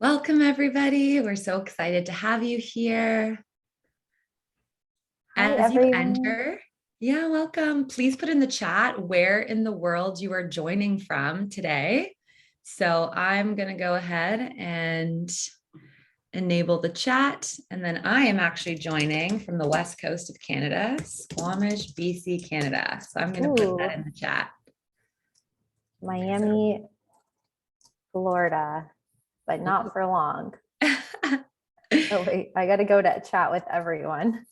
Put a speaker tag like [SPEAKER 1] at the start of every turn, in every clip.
[SPEAKER 1] Welcome, everybody. We're so excited to have you here.
[SPEAKER 2] Hi,
[SPEAKER 1] As you
[SPEAKER 2] everyone.
[SPEAKER 1] enter, welcome. Please put in the chat where in the world you are joining from today. So I'm going to go ahead and enable the chat. And then I am actually joining from the West Coast of Canada, Squamish, BC, Canada. So I'm going to put that in the chat.
[SPEAKER 2] Miami, Florida, but not for long. Oh, wait, I got to go to chat with everyone.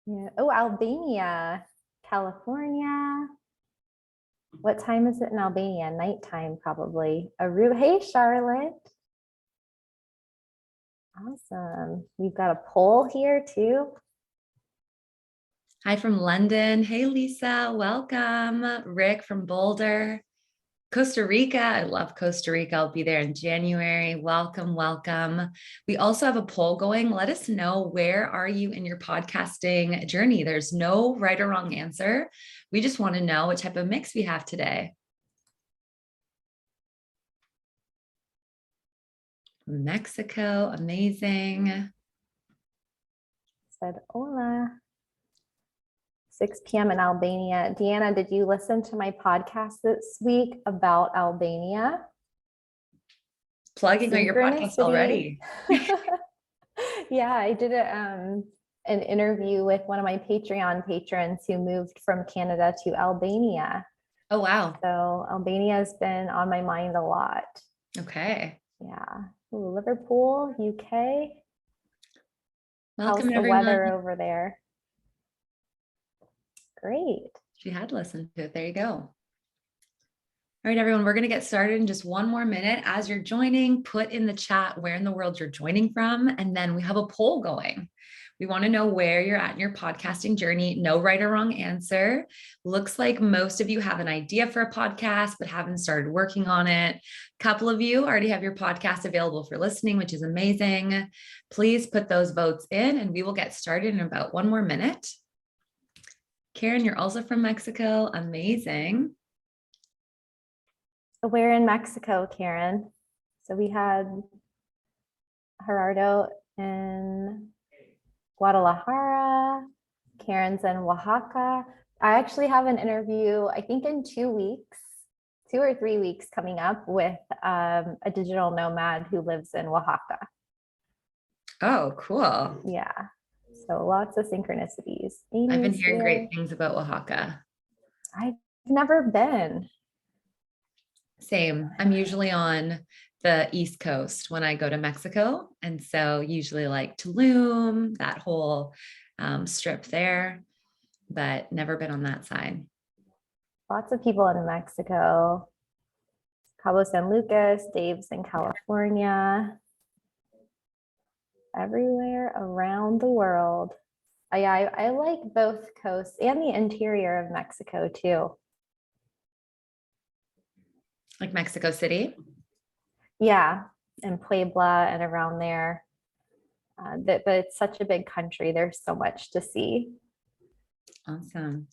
[SPEAKER 2] Yeah. Oh, Albania, California. What time is it in Albania? Nighttime, probably. Hey, Charlotte. Awesome. We've got a poll here too.
[SPEAKER 1] Hi from London. Hey, Lisa. Welcome. Rick from Boulder. Costa Rica. I love Costa Rica. I'll be there in January. Welcome, welcome. We also have a poll going. Let us know, where are you in your podcasting journey? There's no right or wrong answer. We just want to know what type of mix we have today. Mexico, amazing.
[SPEAKER 2] Said hola. 6 p.m. in Albania. Deanna, did you listen to my podcast this week about Albania?
[SPEAKER 1] Plugging on your podcast already.
[SPEAKER 2] Yeah, I did an interview with one of my Patreon patrons who moved from Canada to Albania.
[SPEAKER 1] Oh, wow.
[SPEAKER 2] So Albania has been on my mind a lot.
[SPEAKER 1] Okay.
[SPEAKER 2] Yeah. Ooh, Liverpool, UK.
[SPEAKER 1] Welcome,
[SPEAKER 2] How's the
[SPEAKER 1] everyone.
[SPEAKER 2] weather over there? Great.
[SPEAKER 1] She had listened to it. There you go. All right, everyone, we're going to get started in just one more minute. As you're joining, put in the chat where in the world you're joining from, and then we have a poll going. We want to know where you're at in your podcasting journey. No right or wrong answer. Looks like most of you have an idea for a podcast, but haven't started working on it. A couple of you already have your podcast available for listening, which is amazing. Please put those votes in, and we will get started in about one more minute. Karen, you're also from Mexico. Amazing.
[SPEAKER 2] We're in Mexico, Karen. So we had Gerardo in Guadalajara, Karen's in Oaxaca. I actually have an interview, I think in 2 weeks, 2 or 3 weeks coming up with a digital nomad who lives in Oaxaca.
[SPEAKER 1] Oh, cool.
[SPEAKER 2] Yeah. So lots of synchronicities.
[SPEAKER 1] I've been hearing great things about Oaxaca.
[SPEAKER 2] I've never been.
[SPEAKER 1] Same. I'm usually on the East Coast when I go to Mexico. And so usually like Tulum, that whole strip there, but never been on that side.
[SPEAKER 2] Lots of people in Mexico. Cabo San Lucas, Dave's in California. Everywhere around the world. I like both coasts and the interior of Mexico too.
[SPEAKER 1] Like Mexico City?
[SPEAKER 2] Yeah, and Puebla and around there. But it's such a big country. There's so much to see.
[SPEAKER 1] Awesome.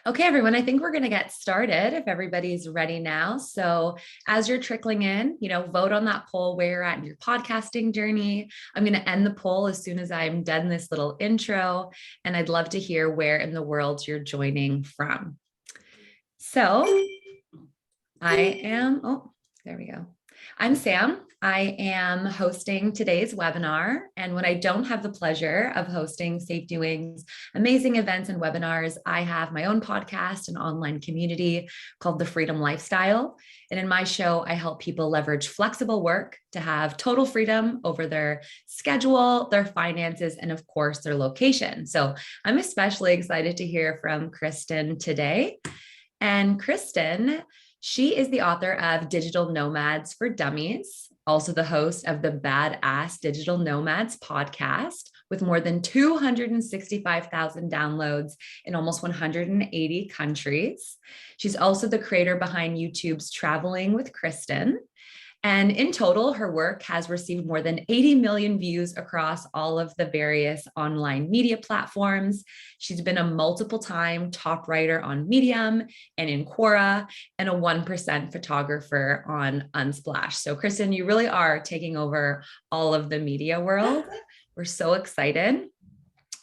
[SPEAKER 1] Okay, everyone, I think we're going to get started if everybody's ready now. So as you're trickling in, vote on that poll where you're at in your podcasting journey. I'm going to end the poll as soon as I'm done this little intro, and I'd love to hear where in the world you're joining from. So there we go. I'm Sam. I am hosting today's webinar. And when I don't have the pleasure of hosting SafetyWing's amazing events and webinars, I have my own podcast and online community called The Freedom Lifestyle. And in my show, I help people leverage flexible work to have total freedom over their schedule, their finances, and of course, their location. So I'm especially excited to hear from Kristin today. And Kristin, she is the author of Digital Nomads for Dummies, also the host of the Badass Digital Nomads podcast with more than 265,000 downloads in almost 180 countries. She's also the creator behind YouTube's Traveling with Kristin. And in total, her work has received more than 80 million views across all of the various online media platforms. She's been a multiple time top writer on Medium and in Quora, and a 1% photographer on Unsplash. So Kristin, you really are taking over all of the media world. We're so excited.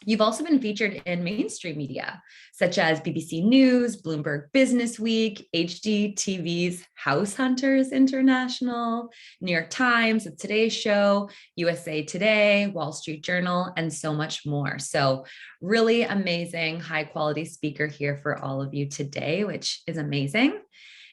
[SPEAKER 1] You've also been featured in mainstream media, such as BBC News, Bloomberg Business Week, HGTV's House Hunters International, New York Times, The Today Show, USA Today, Wall Street Journal, and so much more. So really amazing, high quality speaker here for all of you today, which is amazing.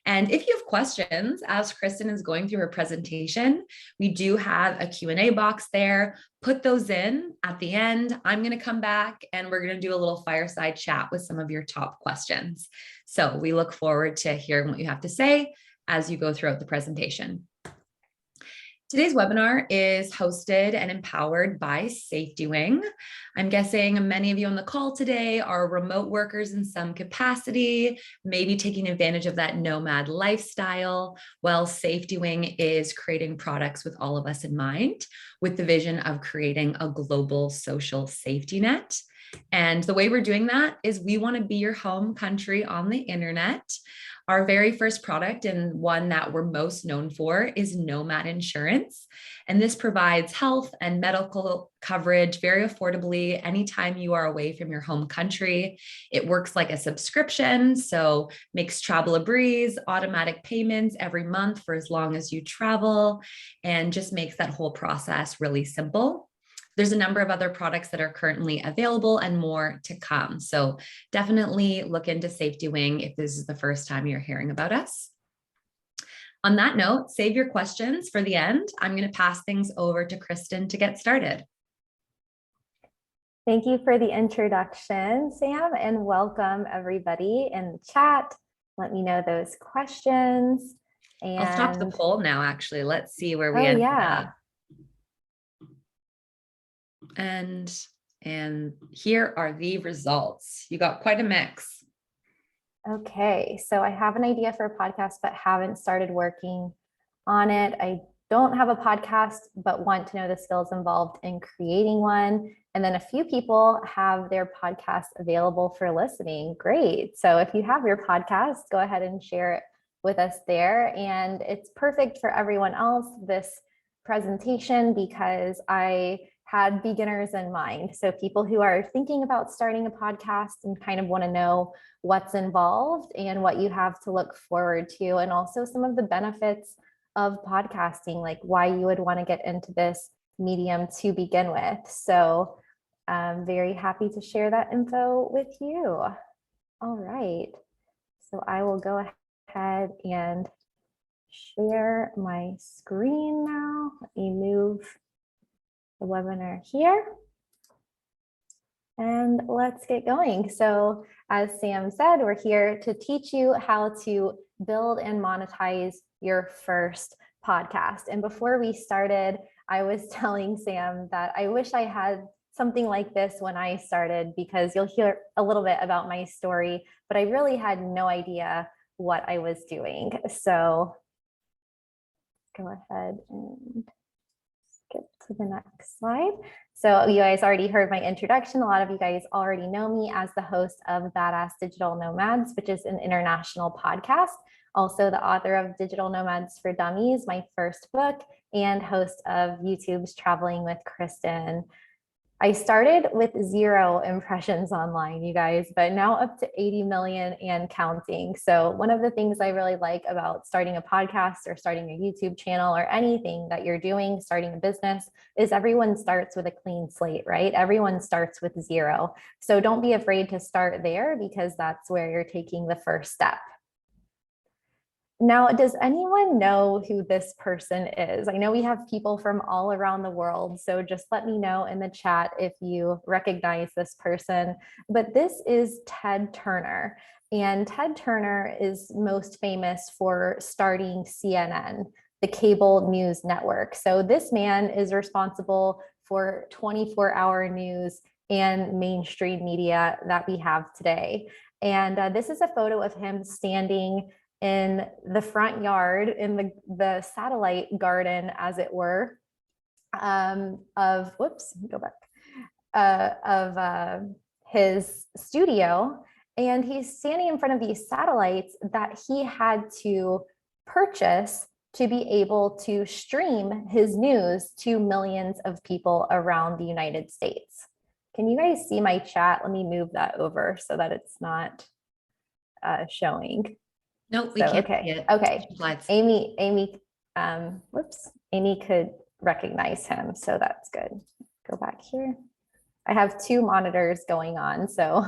[SPEAKER 1] And if you have questions, as Kristin is going through her presentation, we do have a Q&A box there. Put those in at the end. I'm going to come back and we're going to do a little fireside chat with some of your top questions. So we look forward to hearing what you have to say as you go throughout the presentation. Today's webinar is hosted and empowered by SafetyWing. I'm guessing many of you on the call today are remote workers in some capacity, maybe taking advantage of that nomad lifestyle, while SafetyWing is creating products with all of us in mind, with the vision of creating a global social safety net. And the way we're doing that is we want to be your home country on the internet. Our very first product, and one that we're most known for, is Nomad Insurance. And this provides health and medical coverage very affordably anytime you are away from your home country. It works like a subscription, so makes travel a breeze, automatic payments every month for as long as you travel, and just makes that whole process really simple. There's a number of other products that are currently available and more to come. So definitely look into SafetyWing if this is the first time you're hearing about us. On that note, save your questions for the end. I'm going to pass things over to Kristin to get started.
[SPEAKER 2] Thank you for the introduction, Sam, and welcome everybody in the chat. Let me know those questions. And
[SPEAKER 1] I'll stop the poll now, actually. Let's see where we ended up. And here are the results. You got quite a mix.
[SPEAKER 2] Okay, so I have an idea for a podcast, but haven't started working on it. I don't have a podcast, but want to know the skills involved in creating one. And then a few people have their podcast available for listening. Great. So if you have your podcast, go ahead and share it with us there. And it's perfect for everyone else, this presentation, because I had beginners in mind. So people who are thinking about starting a podcast and kind of want to know what's involved and what you have to look forward to, and also some of the benefits of podcasting, like why you would want to get into this medium to begin with. So I'm very happy to share that info with you. All right, so I will go ahead and share my screen now. Let me move the webinar here. And let's get going. So as Sam said, we're here to teach you how to build and monetize your first podcast. And before we started, I was telling Sam that I wish I had something like this when I started, because you'll hear a little bit about my story, but I really had no idea what I was doing. So go ahead and skip to the next slide. So you guys already heard my introduction. A lot of you guys already know me as the host of Badass Digital Nomads, which is an international podcast. Also the author of Digital Nomads for Dummies, my first book, and host of YouTube's Traveling with Kristin. I started with 0 impressions online, you guys, but now up to 80 million and counting. So one of the things I really like about starting a podcast or starting a YouTube channel or anything that you're doing, starting a business, is everyone starts with a clean slate, right? Everyone starts with 0. So don't be afraid to start there, because that's where you're taking the first step. Now, does anyone know who this person is? I know we have people from all around the world, so just let me know in the chat if you recognize this person. But this is Ted Turner, and Ted Turner is most famous for starting CNN, the cable news network. So this man is responsible for 24-hour news and mainstream media that we have today. And this is a photo of him standing in the front yard, in the satellite garden, as it were, of, whoops, go back, of his studio. And he's standing in front of these satellites that he had to purchase to be able to stream his news to millions of people around the United States. Can you guys see my chat? Let me move that over so that it's not showing.
[SPEAKER 1] Nope, we can't
[SPEAKER 2] okay.
[SPEAKER 1] see it.
[SPEAKER 2] Okay.
[SPEAKER 1] Slides.
[SPEAKER 2] Amy, whoops, Amy could recognize him, so that's good. Go back here. I have two monitors going on, so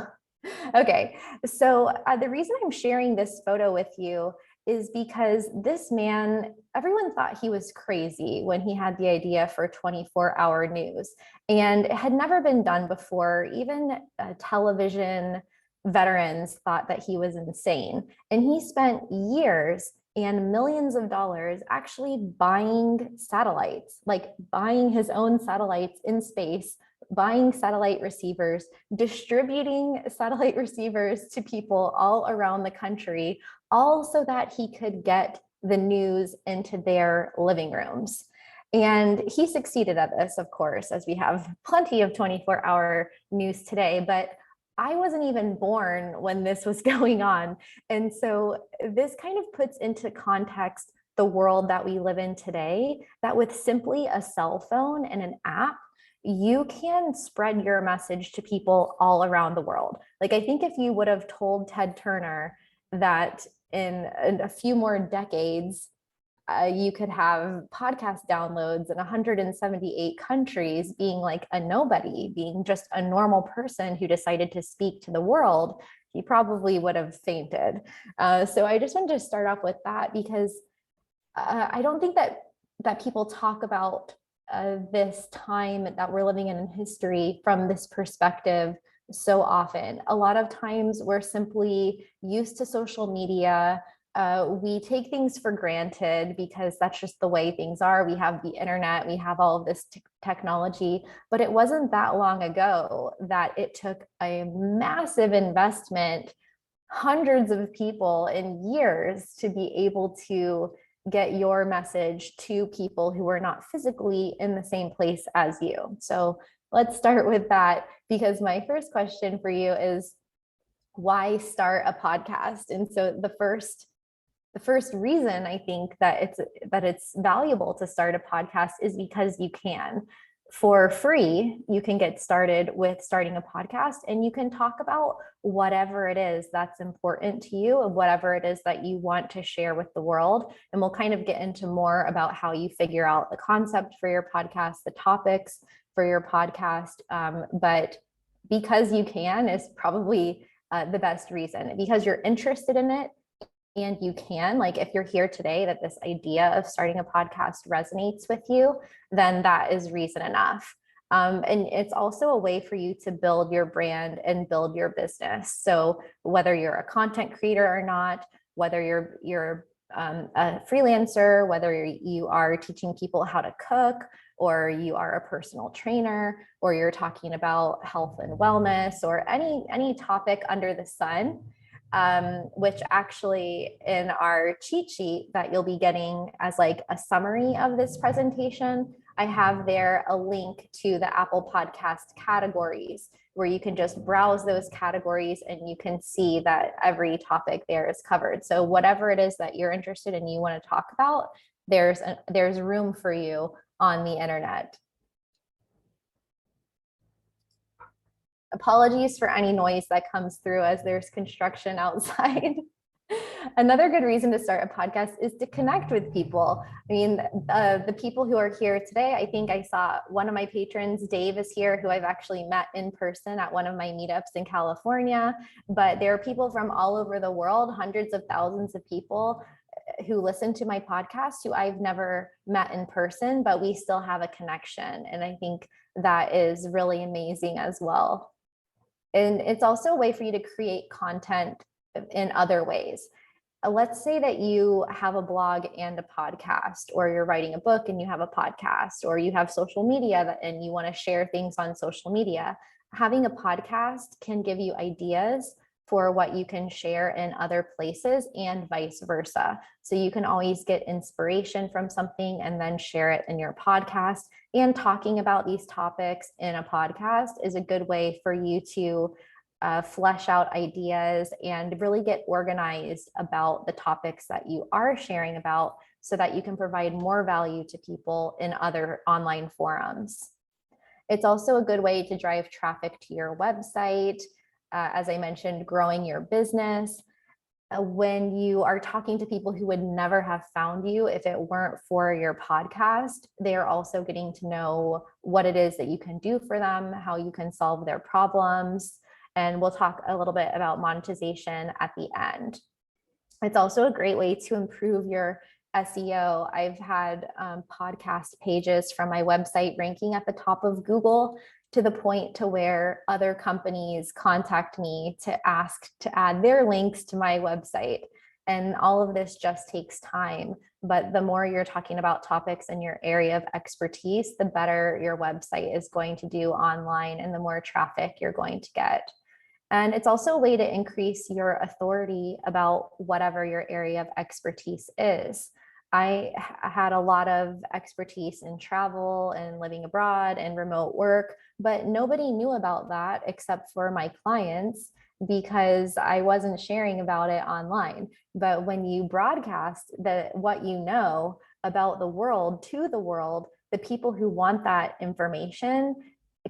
[SPEAKER 2] okay. So the reason I'm sharing this photo with you is because this man, everyone thought he was crazy when he had the idea for 24-hour news, and it had never been done before. Even television veterans thought that he was insane. And he spent years and millions of dollars actually buying satellites, like buying his own satellites in space, buying satellite receivers, distributing satellite receivers to people all around the country, all so that he could get the news into their living rooms. And he succeeded at this, of course, as we have plenty of 24-hour news today, but I wasn't even born when this was going on. And so this kind of puts into context the world that we live in today, that with simply a cell phone and an app, you can spread your message to people all around the world. Like, I think if you would have told Ted Turner that in a few more decades, you could have podcast downloads in 178 countries, being like a nobody, being just a normal person who decided to speak to the world, he probably would have fainted. So I just wanted to start off with that, because I don't think that people talk about this time that we're living in history from this perspective so often. A lot of times we're simply used to social media. We take things for granted because that's just the way things are. We have the internet, we have all of this technology, but it wasn't that long ago that it took a massive investment, hundreds of people and years to be able to get your message to people who are not physically in the same place as you. So let's start with that, because my first question for you is, why start a podcast? And so the first reason I think that it's valuable to start a podcast is because you can. For free, you can get started with starting a podcast, and you can talk about whatever it is that's important to you and whatever it is that you want to share with the world. And we'll kind of get into more about how you figure out the concept for your podcast, the topics for your podcast. But because you can is probably the best reason, because you're interested in it. And you can, like, if you're here today that this idea of starting a podcast resonates with you, then that is reason enough. And it's also a way for you to build your brand and build your business. So whether you're a content creator or not, whether you're a freelancer, whether you are teaching people how to cook, or you are a personal trainer, or you're talking about health and wellness, or any topic under the sun, which actually in our cheat sheet that you'll be getting as like a summary of this presentation, I have there a link to the Apple Podcast categories, where you can just browse those categories and you can see that every topic there is covered. So whatever it is that you're interested in, you want to talk about, there's room for you on the internet. Apologies for any noise that comes through as there's construction outside. Another good reason to start a podcast is to connect with people. I mean, the people who are here today, I think I saw one of my patrons, Dave, is here, who I've actually met in person at one of my meetups in California. But there are people from all over the world, hundreds of thousands of people who listen to my podcast who I've never met in person, but we still have a connection. And I think that is really amazing as well. And it's also a way for you to create content in other ways. Let's say that you have a blog and a podcast, or you're writing a book and you have a podcast, or you have social media and you want to share things on social media. Having a podcast can give you ideas for what you can share in other places and vice versa. So you can always get inspiration from something and then share it in your podcast. And talking about these topics in a podcast is a good way for you to flesh out ideas and really get organized about the topics that you are sharing about, so that you can provide more value to people in other online forums. It's also a good way to drive traffic to your website. As I mentioned, growing your business. When you are talking to people who would never have found you if it weren't for your podcast, they are also getting to know what it is that you can do for them, how you can solve their problems. And we'll talk a little bit about monetization at the end. It's also a great way to improve your SEO. I've had podcast pages from my website ranking at the top of Google, to the point to where other companies contact me to ask to add their links to my website. And all of this just takes time. But the more you're talking about topics in your area of expertise, the better your website is going to do online and the more traffic you're going to get. And it's also a way to increase your authority about whatever your area of expertise is. I had a lot of expertise in travel and living abroad and remote work, but nobody knew about that except for my clients, because I wasn't sharing about it online. But when you broadcast what you know about the world to the world, the people who want that information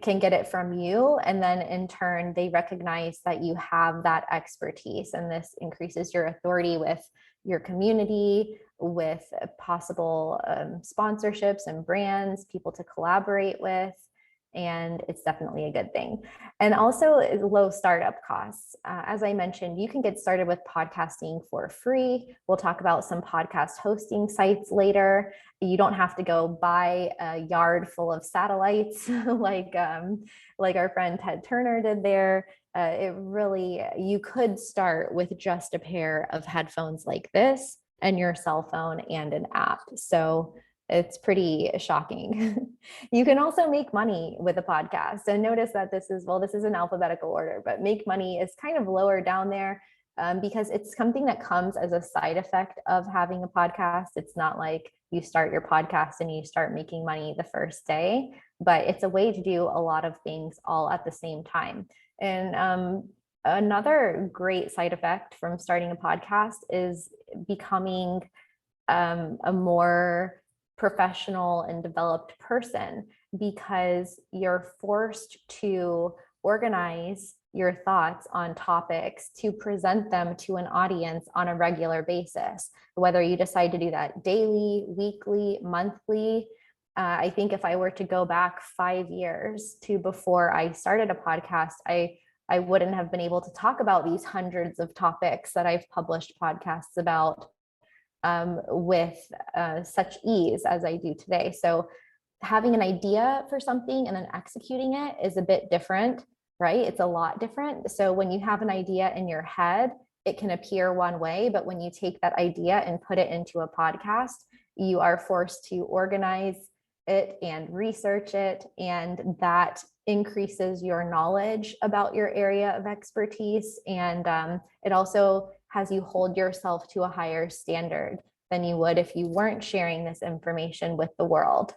[SPEAKER 2] can get it from you. And then in turn, they recognize that you have that expertise. And this increases your authority with your community, with possible sponsorships and brands, people to collaborate with. And it's definitely a good thing. And also low startup costs. As I mentioned, you can get started with podcasting for free. We'll talk about some podcast hosting sites later. You don't have to go buy a yard full of satellites like our friend Ted Turner did there. You could start with just a pair of headphones like this and your cell phone and an app. So it's pretty shocking. You can also make money with a podcast. And notice that this is in alphabetical order, but make money is kind of lower down there because it's something that comes as a side effect of having a podcast. It's not like you start your podcast and you start making money the first day, but it's a way to do a lot of things all at the same time. And another great side effect from starting a podcast is becoming a more professional and developed person, because you're forced to organize your thoughts on topics to present them to an audience on a regular basis, whether you decide to do that daily, weekly, monthly. I think if I were to go back 5 years to before I started a podcast, I wouldn't have been able to talk about these hundreds of topics that I've published podcasts about with such ease as I do today. So having an idea for something and then executing it is a bit different, right? It's a lot different. So when you have an idea in your head, it can appear one way, but when you take that idea and put it into a podcast, you are forced to organize it and research it, and that increases your knowledge about your area of expertise. And it also has you hold yourself to a higher standard than you would if you weren't sharing this information with the world.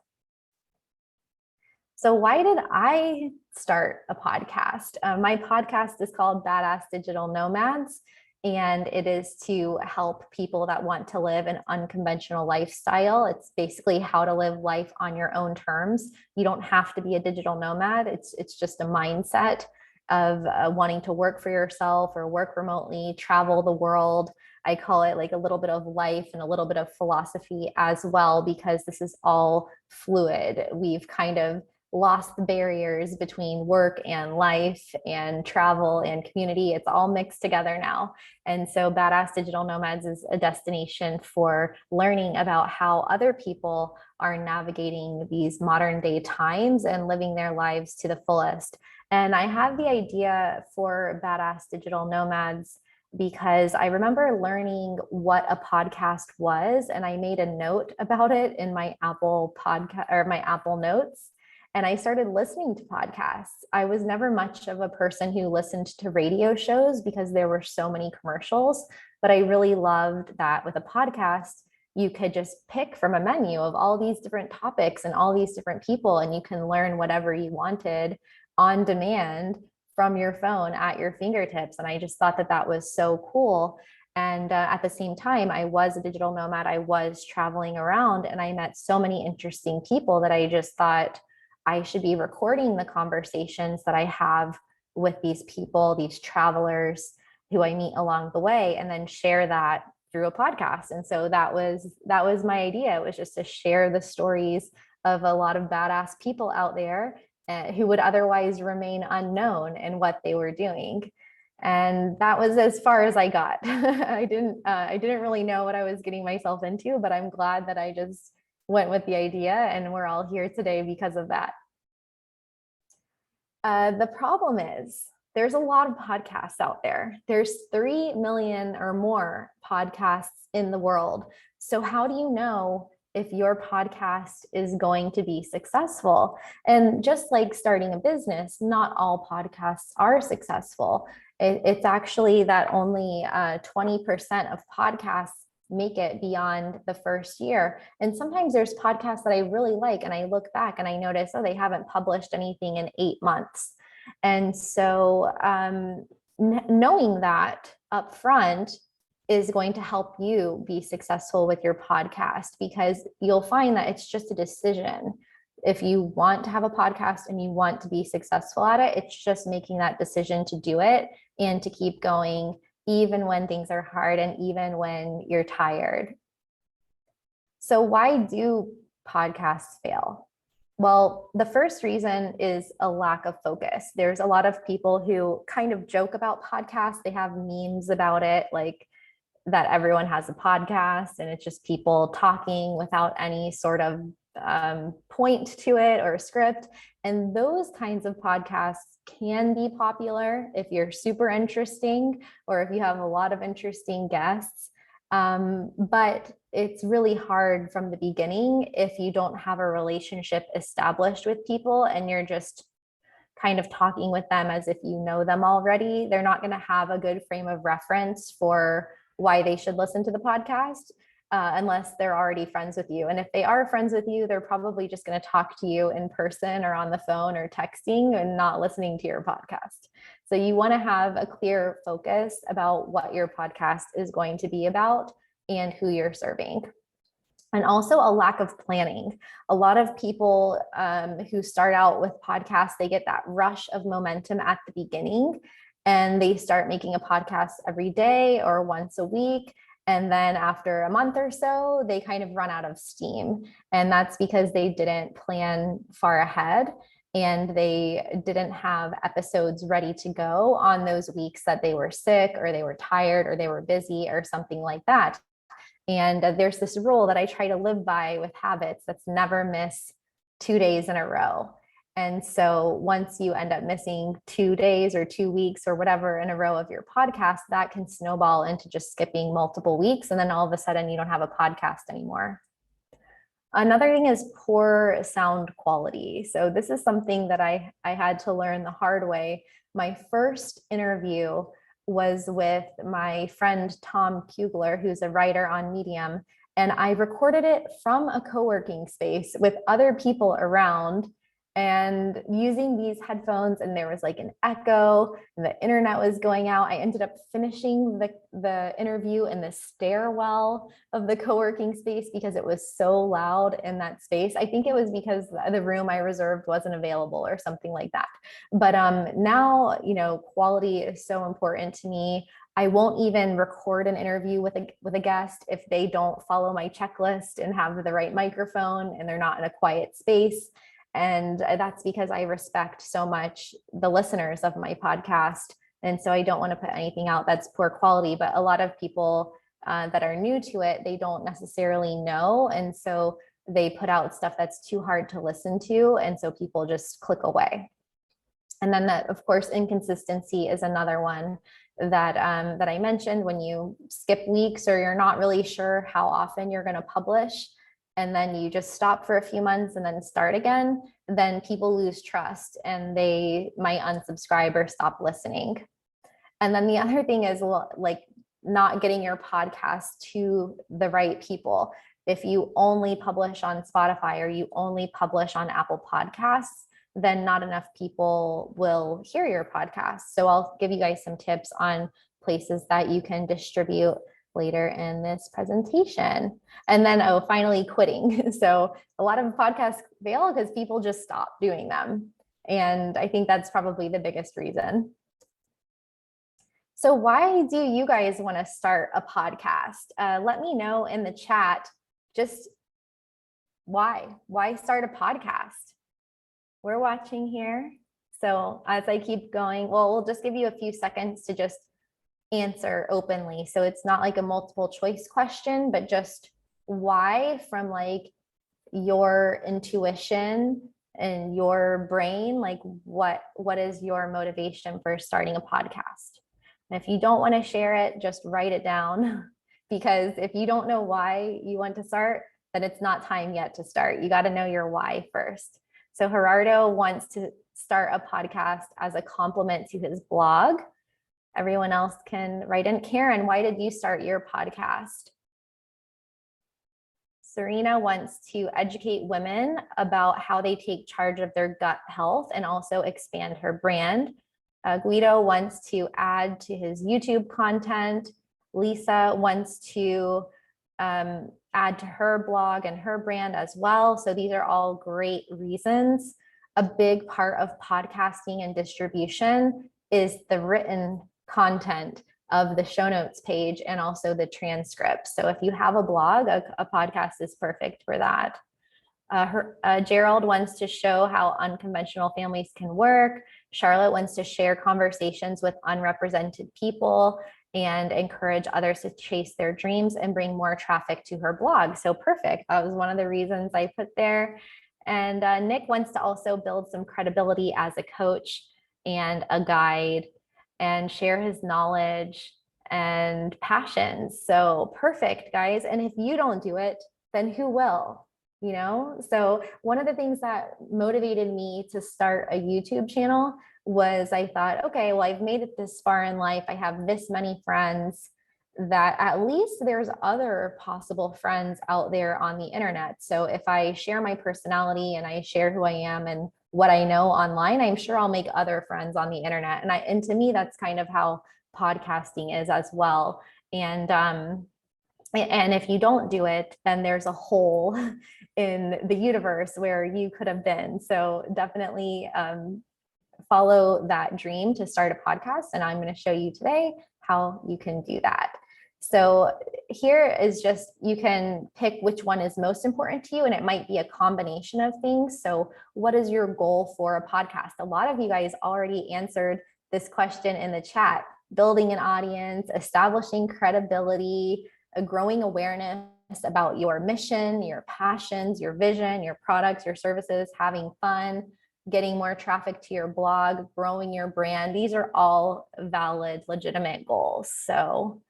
[SPEAKER 2] So why did I start a podcast? My podcast is called Badass Digital Nomads, and it is to help people that want to live an unconventional lifestyle. It's basically how to live life on your own terms. You don't have to be a digital nomad. It's just a mindset of wanting to work for yourself or work remotely, travel the world. I call it like a little bit of life and a little bit of philosophy as well, because this is all fluid. We've kind of lost the barriers between work and life and travel and community. It's all mixed together now. And so Badass Digital Nomads is a destination for learning about how other people are navigating these modern day times and living their lives to the fullest. And I have the idea for Badass Digital Nomads because I remember learning what a podcast was, and I made a note about it in my Apple podcast or my Apple Notes. and I started listening to podcasts. I was never much of a person who listened to radio shows because there were so many commercials, but I really loved that with a podcast, you could just pick from a menu of all these different topics and all these different people, and you can learn whatever you wanted on demand from your phone at your fingertips. And I just thought that that was so cool. And at the same time, I was a digital nomad. I was traveling around, and I met so many interesting people that I just thought I should be recording the conversations that I have with these people, these travelers who I meet along the way, and then share that through a podcast. And so that was my idea. It was just to share the stories of a lot of badass people out there who would otherwise remain unknown in what they were doing. And that was as far as I got. I didn't really know what I was getting myself into, but I'm glad that I just went with the idea, and we're all here today because of that. The problem is there's a lot of podcasts out there. There's 3 million or more podcasts in the world. So how do you know if your podcast is going to be successful? And just like starting a business, not all podcasts are successful. It's actually that only 20% of podcasts make it beyond the first year. And sometimes there's podcasts that I really like, and I look back and I notice, oh, they haven't published anything in 8 months. And so knowing that up front is going to help you be successful with your podcast, because you'll find that it's just a decision. If you want to have a podcast and you want to be successful at it, it's just making that decision to do it and to keep going, even when things are hard and even when you're tired. So why do podcasts fail? Well, the first reason is a lack of focus. There's a lot of people who kind of joke about podcasts. They have memes about it, like that everyone has a podcast and it's just people talking without any sort of point to it or script. And those kinds of podcasts can be popular if you're super interesting or if you have a lot of interesting guests. But it's really hard from the beginning if you don't have a relationship established with people and you're just kind of talking with them as if you know them already. They're not going to have a good frame of reference for why they should listen to the podcast unless they're already friends with you. And if they are friends with you, they're probably just going to talk to you in person or on the phone or texting and not listening to your podcast. So you want to have a clear focus about what your podcast is going to be about and who you're serving. And also a lack of planning. A lot of people who start out with podcasts, they get that rush of momentum at the beginning and they start making a podcast every day or once a week. And then after a month or so, they kind of run out of steam. And that's because they didn't plan far ahead and they didn't have episodes ready to go on those weeks that they were sick or they were tired or they were busy or something like that. And there's this rule that I try to live by with habits, that's never miss 2 days in a row. And so once you end up missing 2 days or 2 weeks or whatever in a row of your podcast, that can snowball into just skipping multiple weeks. And then all of a sudden you don't have a podcast anymore. Another thing is poor sound quality. So this is something that I had to learn the hard way. My first interview was with my friend, Tom Kugler, who's a writer on Medium. And I recorded it from a co-working space with other people around and using these headphones, and there was like an echo and the internet was going out. I ended up finishing the interview in the stairwell of the co-working space because it was so loud in that space. I think it was because the room I reserved wasn't available or something like that. But now, quality is so important to me. I won't even record an interview with a guest if they don't follow my checklist and have the right microphone and they're not in a quiet space. And that's because I respect so much the listeners of my podcast. And so I don't want to put anything out that's poor quality, but a lot of people that are new to it, they don't necessarily know. And so they put out stuff that's too hard to listen to. And so people just click away. And then that, of course, inconsistency is another one that I mentioned. When you skip weeks or you're not really sure how often you're going to publish, and then you just stop for a few months and then start again, then people lose trust and they might unsubscribe or stop listening. And then the other thing is like not getting your podcast to the right people. If you only publish on Spotify or you only publish on Apple Podcasts, then not enough people will hear your podcast. So I'll give you guys some tips on places that you can distribute later in this presentation. And then, finally quitting. So a lot of podcasts fail because people just stop doing them. And I think that's probably the biggest reason. So why do you guys want to start a podcast? Let me know in the chat, just why start a podcast? We're watching here. So as I keep going, well, we'll just give you a few seconds to just answer openly. So it's not like a multiple choice question, but just why from like your intuition and your brain, like what is your motivation for starting a podcast? And if you don't want to share it, just write it down, because if you don't know why you want to start, then it's not time yet to start. You got to know your why first. So Gerardo wants to start a podcast as a complement to his blog. Everyone else can write in. Karen, why did you start your podcast? Serena wants to educate women about how they take charge of their gut health and also expand her brand. Guido wants to add to his YouTube content. Lisa wants to add to her blog and her brand as well. So these are all great reasons. A big part of podcasting and distribution is the written content of the show notes page and also the transcript. So if you have a blog, a podcast is perfect for that. Gerald wants to show how unconventional families can work. Charlotte wants to share conversations with unrepresented people and encourage others to chase their dreams and bring more traffic to her blog. So perfect. That was one of the reasons I put there. And Nick wants to also build some credibility as a coach and a guide and share his knowledge and passions. So perfect, guys. And if you don't do it, then who will? You know, so one of the things that motivated me to start a YouTube channel was I thought, okay, well, I've made it this far in life. I have this many friends, that at least there's other possible friends out there on the internet. So if I share my personality and I share who I am and what I know online, I'm sure I'll make other friends on the internet. And to me, that's kind of how podcasting is as well. And if you don't do it, then there's a hole in the universe where you could have been. So definitely follow that dream to start a podcast. And I'm going to show you today how you can do that. So here is just, you can pick which one is most important to you, and it might be a combination of things. So what is your goal for a podcast? A lot of you guys already answered this question in the chat: building an audience, establishing credibility, growing awareness about your mission, your passions, your vision, your products, your services, having fun, getting more traffic to your blog, growing your brand. These are all valid, legitimate goals. So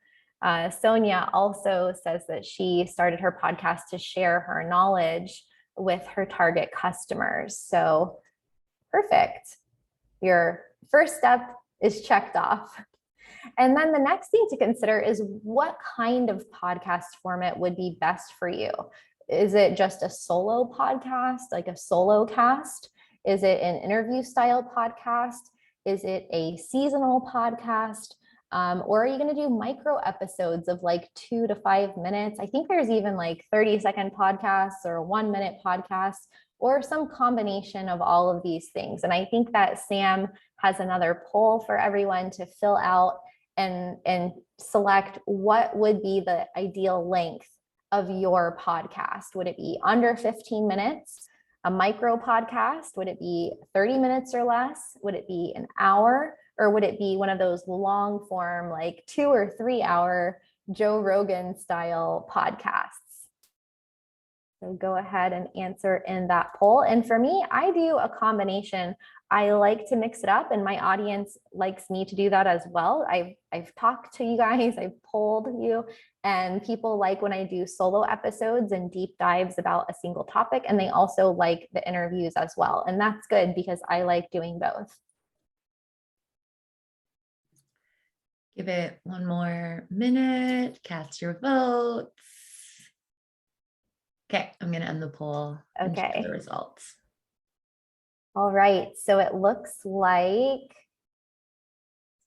[SPEAKER 2] Sonia also says that she started her podcast to share her knowledge with her target customers. So perfect. Your first step is checked off. And then the next thing to consider is what kind of podcast format would be best for you. Is it just a solo podcast, like a solo cast? Is it an interview style podcast? Is it a seasonal podcast? Or are you going to do micro episodes of like 2 to 5 minutes? I think there's even like 30-second podcasts or 1-minute podcasts, or some combination of all of these things. And I think that Sam has another poll for everyone to fill out and select what would be the ideal length of your podcast. Would it be under 15 minutes? A micro podcast? Would it be 30 minutes or less? Would it be an hour? Or would it be one of those long form, like 2 or 3 hour Joe Rogan style podcasts? So go ahead and answer in that poll. And for me, I do a combination. I like to mix it up, and my audience likes me to do that as well. I've talked to you guys, I've polled you, and people like when I do solo episodes and deep dives about a single topic, and they also like the interviews as well. And that's good because I like doing both.
[SPEAKER 1] Give it one more minute, cast your votes. Okay, I'm going to end the poll and share the results.
[SPEAKER 2] All right, so it looks like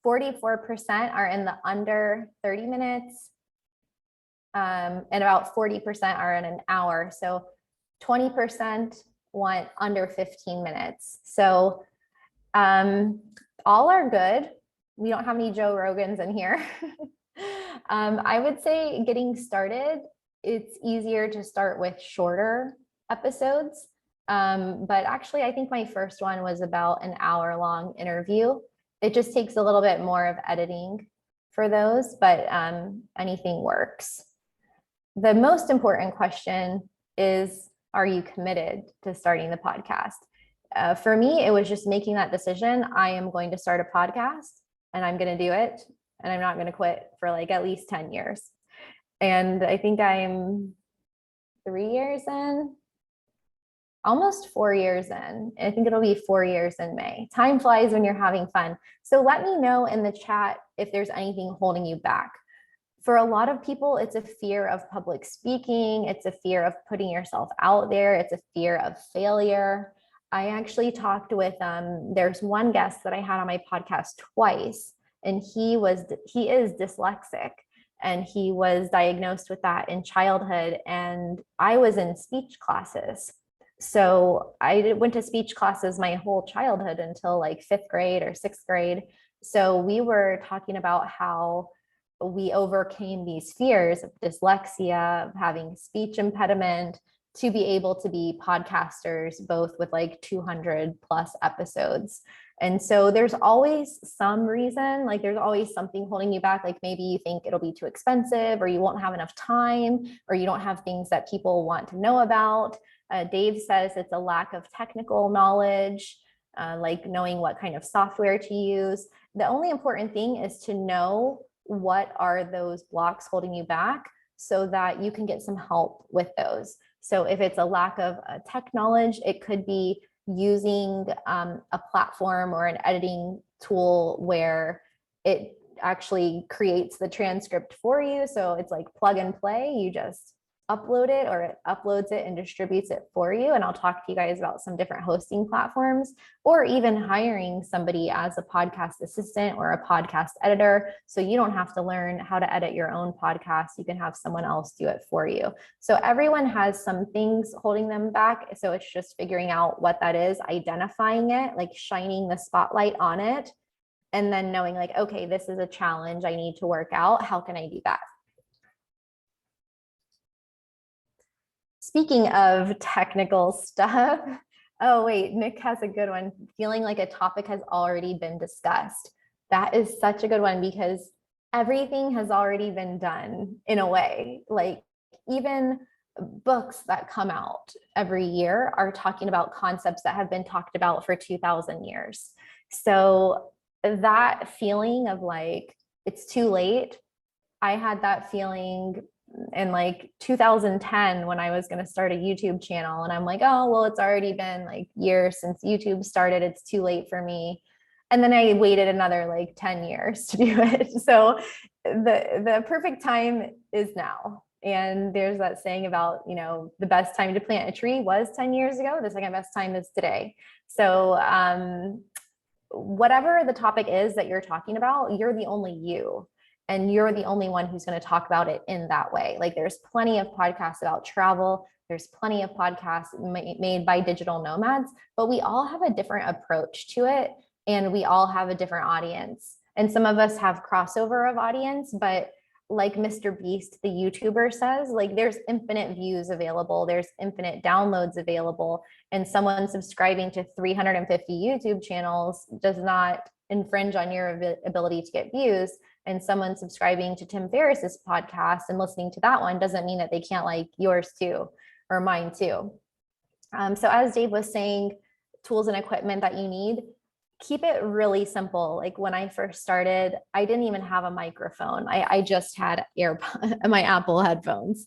[SPEAKER 2] 44% are in the under 30 minutes, and about 40% are in an hour. So 20% want under 15 minutes. So all are good. We don't have any Joe Rogans in here. I would say getting started, it's easier to start with shorter episodes. But actually, I think my first one was about an hour-long interview. It just takes a little bit more of editing for those, but anything works. The most important question is, are you committed to starting the podcast? For me, it was just making that decision. I am going to start a podcast and I'm going to do it. And I'm not going to quit for like at least 10 years. And I think I'm 3 years in, almost 4 years in. I think it'll be 4 years in May. Time flies when you're having fun. So let me know in the chat if there's anything holding you back. For a lot of people, it's a fear of public speaking. It's a fear of putting yourself out there. It's a fear of failure. I actually talked with, there's one guest that I had on my podcast twice, and he is dyslexic, and he was diagnosed with that in childhood. And I was in speech classes. So I went to speech classes my whole childhood until like 5th grade or 6th grade. So we were talking about how we overcame these fears of dyslexia, of having speech impediment, to be able to be podcasters, both with like 200 plus episodes. And so there's always some reason, like there's always something holding you back. Like maybe you think it'll be too expensive, or you won't have enough time, or you don't have things that people want to know about. Dave says it's a lack of technical knowledge, like knowing what kind of software to use. The only important thing is to know what are those blocks holding you back so that you can get some help with those. So if it's a lack of tech knowledge, it could be using a platform or an editing tool where it actually creates the transcript for you. So it's like plug and play. You just upload it, or it uploads it and distributes it for you. And I'll talk to you guys about some different hosting platforms, or even hiring somebody as a podcast assistant or a podcast editor. So you don't have to learn how to edit your own podcast. You can have someone else do it for you. So everyone has some things holding them back. So it's just figuring out what that is, identifying it, like shining the spotlight on it, and then knowing like, okay, this is a challenge I need to work out. How can I do that? Speaking of technical stuff, oh wait, Nick has a good one. Feeling like a topic has already been discussed. That is such a good one, because everything has already been done in a way. Like even books that come out every year are talking about concepts that have been talked about for 2,000 years. So that feeling of like, it's too late. I had that feeling in like 2010 when I was going to start a YouTube channel, and I'm like, oh, well, it's already been like years since YouTube started. It's too late for me. And then I waited another like 10 years to do it. So the perfect time is now. And there's that saying about, you know, the best time to plant a tree was 10 years ago. The second best time is today. So whatever the topic is that you're talking about, you're the only you. And you're the only one who's going to talk about it in that way. Like there's plenty of podcasts about travel. There's plenty of podcasts made by digital nomads, but we all have a different approach to it. And we all have a different audience. And some of us have crossover of audience, but like Mr. Beast, the YouTuber, says, like there's infinite views available. There's infinite downloads available. And someone subscribing to 350 YouTube channels does not infringe on your ability to get views. And someone subscribing to Tim Ferriss's podcast and listening to that one doesn't mean that they can't like yours too. or mine too. So as Dave was saying, tools and equipment that you need, keep it really simple. Like when I first started, I didn't even have a microphone. I just had my Apple headphones.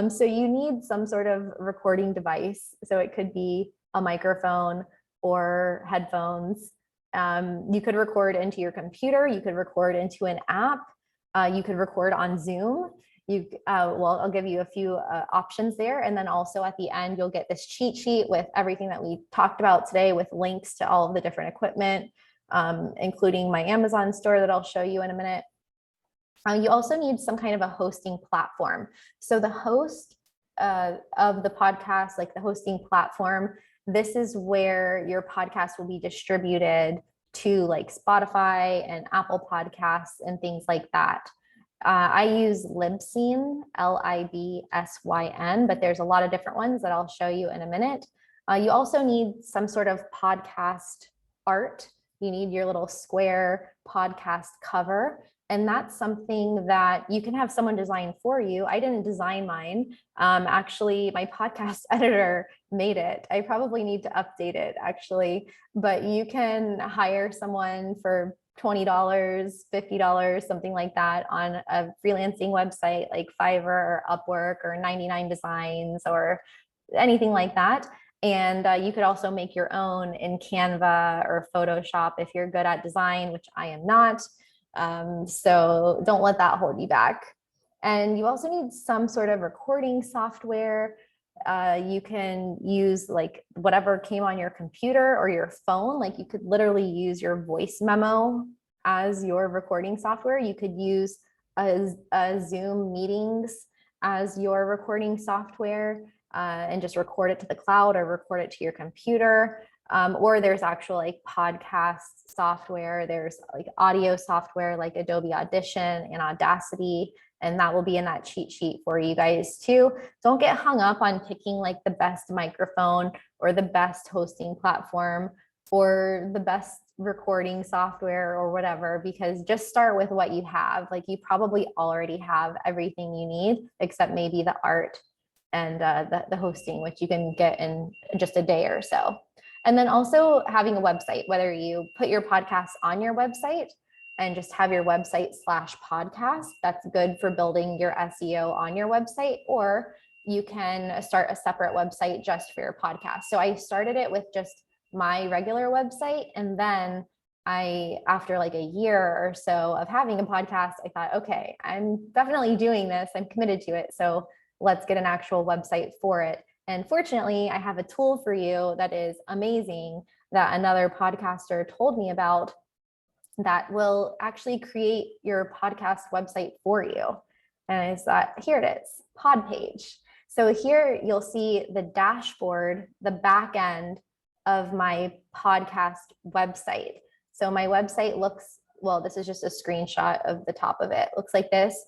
[SPEAKER 2] So you need some sort of recording device. So it could be a microphone or headphones. You could record into your computer. You could record into an app. You could record on Zoom. Well, I'll give you a few options there. And then also at the end, you'll get this cheat sheet with everything that we talked about today with links to all of the different equipment, including my Amazon store that I'll show you in a minute. You also need some kind of a hosting platform. So the host of the podcast, like the hosting platform, this is where your podcast will be distributed to like Spotify and Apple Podcasts and things like that. I use Libsyn, Libsyn, but there's a lot of different ones that I'll show you in a minute. You also need some sort of podcast art. You need your little square podcast cover. And that's something that you can have someone design for you. I didn't design mine. Actually, my podcast editor made it. I probably need to update it actually, but you can hire someone for $20, $50, something like that on a freelancing website like Fiverr or Upwork or 99 Designs or anything like that. And you could also make your own in Canva or Photoshop if you're good at design, which I am not. So don't let that hold you back. And you also need some sort of recording software. You can use like whatever came on your computer or your phone. Like you could literally use your voice memo as your recording software. You could use a Zoom meetings as your recording software and just record it to the cloud or record it to your computer. Or there's actual like podcast software. There's like audio software like Adobe Audition and Audacity. And that will be in that cheat sheet for you guys too. Don't get hung up on picking like the best microphone or the best hosting platform or the best recording software or whatever, because just start with what you have. Like you probably already have everything you need, except maybe the art and the hosting, which you can get in just a day or so. And then also having a website, whether you put your podcast on your website and just have your website /podcast. That's good for building your SEO on your website, or you can start a separate website just for your podcast. So I started it with just my regular website. And then after like a year or so of having a podcast, I thought, okay, I'm definitely doing this. I'm committed to it. So let's get an actual website for it. And fortunately, I have a tool for you that is amazing that another podcaster told me about that will actually create your podcast website for you. And I thought, here it is, Pod Page. So here you'll see the dashboard, the back end of my podcast website. So my website looks, well, this is just a screenshot of the top of it. Looks like this,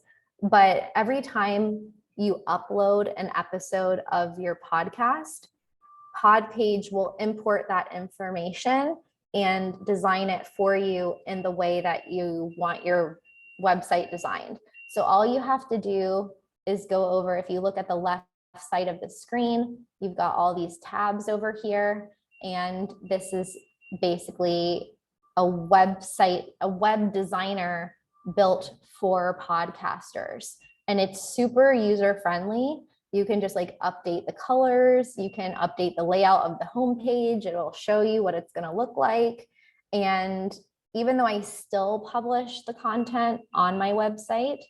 [SPEAKER 2] but every time you upload an episode of your podcast, Pod Page will import that information and design it for you in the way that you want your website designed. So all you have to do is go over, if you look at the left side of the screen, you've got all these tabs over here. And this is basically a website, a web designer built for podcasters. And it's super user-friendly. You can just like update the colors. You can update the layout of the homepage. It'll show you what it's going to look like. And even though I still publish the content on my website,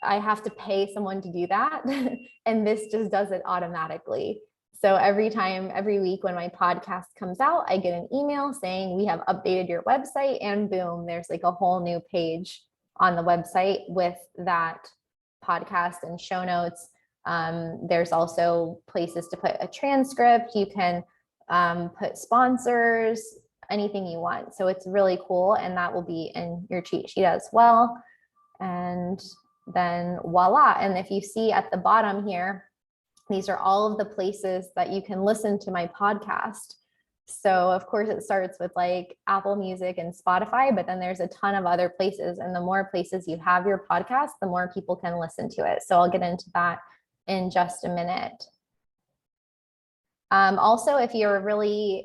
[SPEAKER 2] I have to pay someone to do that. And this just does it automatically. So every week when my podcast comes out, I get an email saying we have updated your website, and boom, there's like a whole new page on the website with that podcast and show notes. There's also places to put a transcript. You can put sponsors, anything you want. So it's really cool. And that will be in your cheat sheet as well. And then voila. And if you see at the bottom here, these are all of the places that you can listen to my podcast. So of course it starts with like Apple Music and Spotify, but then there's a ton of other places. And the more places you have your podcast, the more people can listen to it. So I'll get into that in just a minute. Also, if you're really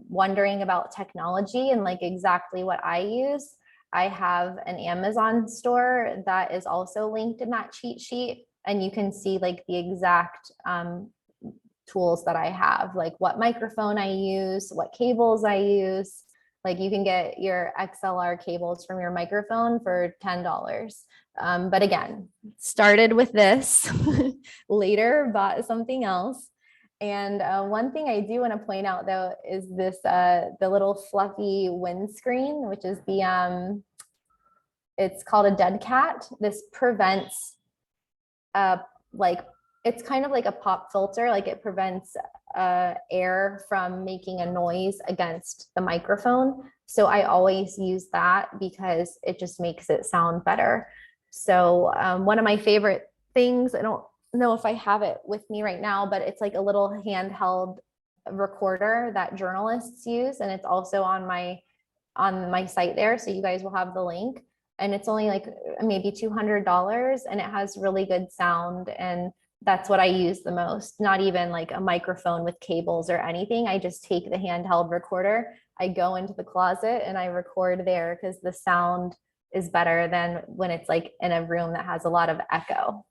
[SPEAKER 2] wondering about technology and like exactly what I use, I have an Amazon store that is also linked in that cheat sheet. And you can see like the exact tools that I have, like what microphone I use, what cables I use. Like you can get your XLR cables from your microphone for $10. But again, started with this, later bought something else. And one thing I do want to point out though is this the little fluffy windscreen, which is the it's called a dead cat. This prevents like it's kind of like a pop filter, like it prevents air from making a noise against the microphone. So I always use that because it just makes it sound better. So one of my favorite things, I don't know if I have it with me right now, but it's like a little handheld recorder that journalists use. And it's also on my site there. So you guys will have the link. And it's only like maybe $200 and it has really good sound. And that's what I use the most. Not even like a microphone with cables or anything. I just take the handheld recorder, I go into the closet and I record there because the sound is better than when it's like in a room that has a lot of echo.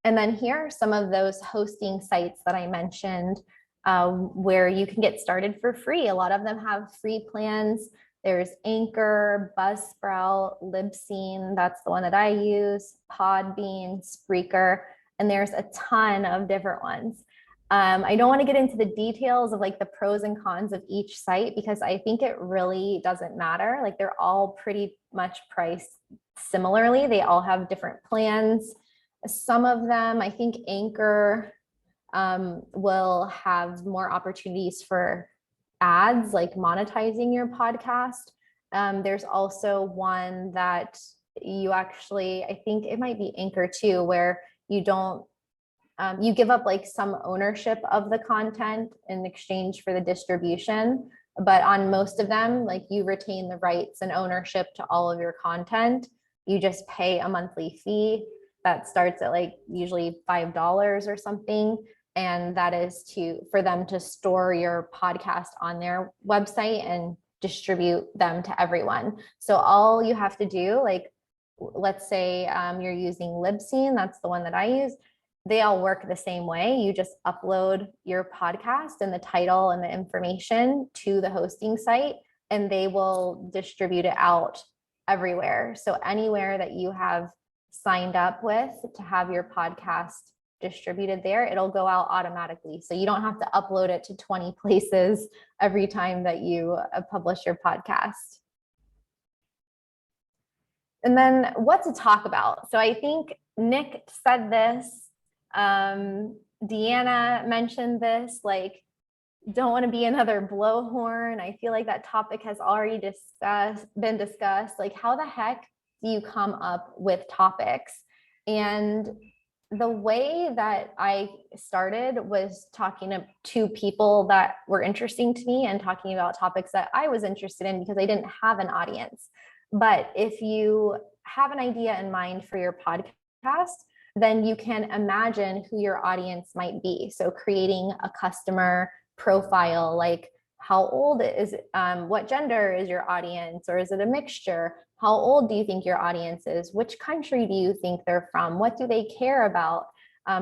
[SPEAKER 2] And then here are some of those hosting sites that I mentioned where you can get started for free. A lot of them have free plans. There's Anchor, Buzzsprout, Libsyn, that's the one that I use, Podbean, Spreaker, and there's a ton of different ones. I don't want to get into the details of like the pros and cons of each site because I think it really doesn't matter. Like they're all pretty much priced similarly. They all have different plans. Some of them, I think Anchor will have more opportunities for ads, like monetizing your podcast. There's also one that you actually, I think it might be Anchor too, where you don't, you give up like some ownership of the content in exchange for the distribution. But on most of them, like you retain the rights and ownership to all of your content. You just pay a monthly fee that starts at like usually $5 or something. And that is for them to store your podcast on their website and distribute them to everyone. So all you have to do, like, let's say you're using Libsyn, that's the one that I use. They all work the same way. You just upload your podcast and the title and the information to the hosting site, and they will distribute it out everywhere. So anywhere that you have signed up with to have your podcast distributed there, it'll go out automatically. So you don't have to upload it to 20 places every time that you publish your podcast. And then what to talk about. So I think Nick said this, Deanna mentioned this, like, don't want to be another blowhorn. I feel like that topic has already been discussed. Like, how the heck do you come up with topics? And the way that I started was talking to two people that were interesting to me and talking about topics that I was interested in because I didn't have an audience. But if you have an idea in mind for your podcast, then you can imagine who your audience might be. So creating a customer profile, like how old is, what gender is your audience, or is it a mixture? How old do you think your audience is? Which country do you think they're from? What do they care about?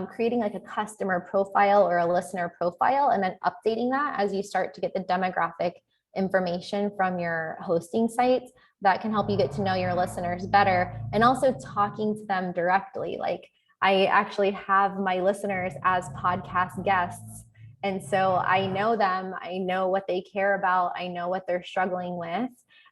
[SPEAKER 2] Creating like a customer profile or a listener profile, and then updating that as you start to get the demographic information from your hosting sites. That can help you get to know your listeners better, and also talking to them directly. Like, I actually have my listeners as podcast guests. And so I know them, I know what they care about, I know what they're struggling with.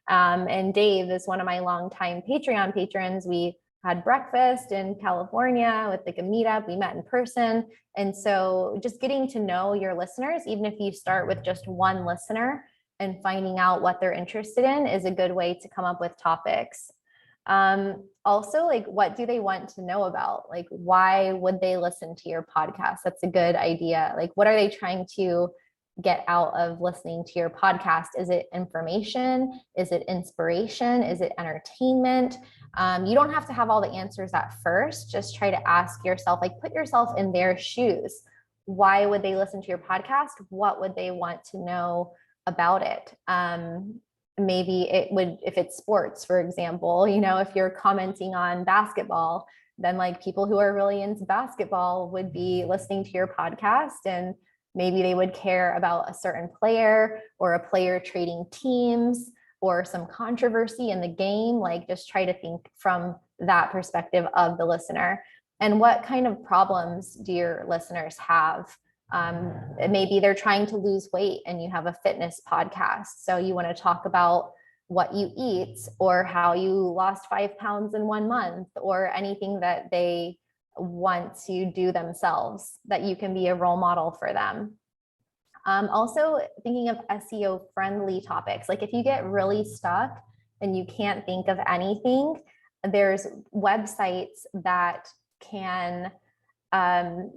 [SPEAKER 2] And Dave is one of my longtime Patreon patrons. We had breakfast in California with like a meetup, we met in person. And so just getting to know your listeners, even if you start with just one listener and finding out what they're interested in, is a good way to come up with topics. Also, like, what do they want to know about? Like, why would they listen to your podcast? That's a good idea. Like, what are they trying to get out of listening to your podcast? Is it information? Is it inspiration? Is it entertainment? You don't have to have all the answers at first. Just try to ask yourself, like, put yourself in their shoes. Why would they listen to your podcast? What would they want to know about it? Maybe it would, if it's sports, for example, you know, if you're commenting on basketball, then like people who are really into basketball would be listening to your podcast, and maybe they would care about a certain player or a player trading teams or some controversy in the game. Like, just try to think from that perspective of the listener. And what kind of problems do your listeners have? Maybe they're trying to lose weight and you have a fitness podcast. So you want to talk about what you eat or how you lost 5 pounds in 1 month, or anything that they want to do themselves, that you can be a role model for them. Also thinking of SEO friendly topics. Like if you get really stuck and you can't think of anything, there's websites that can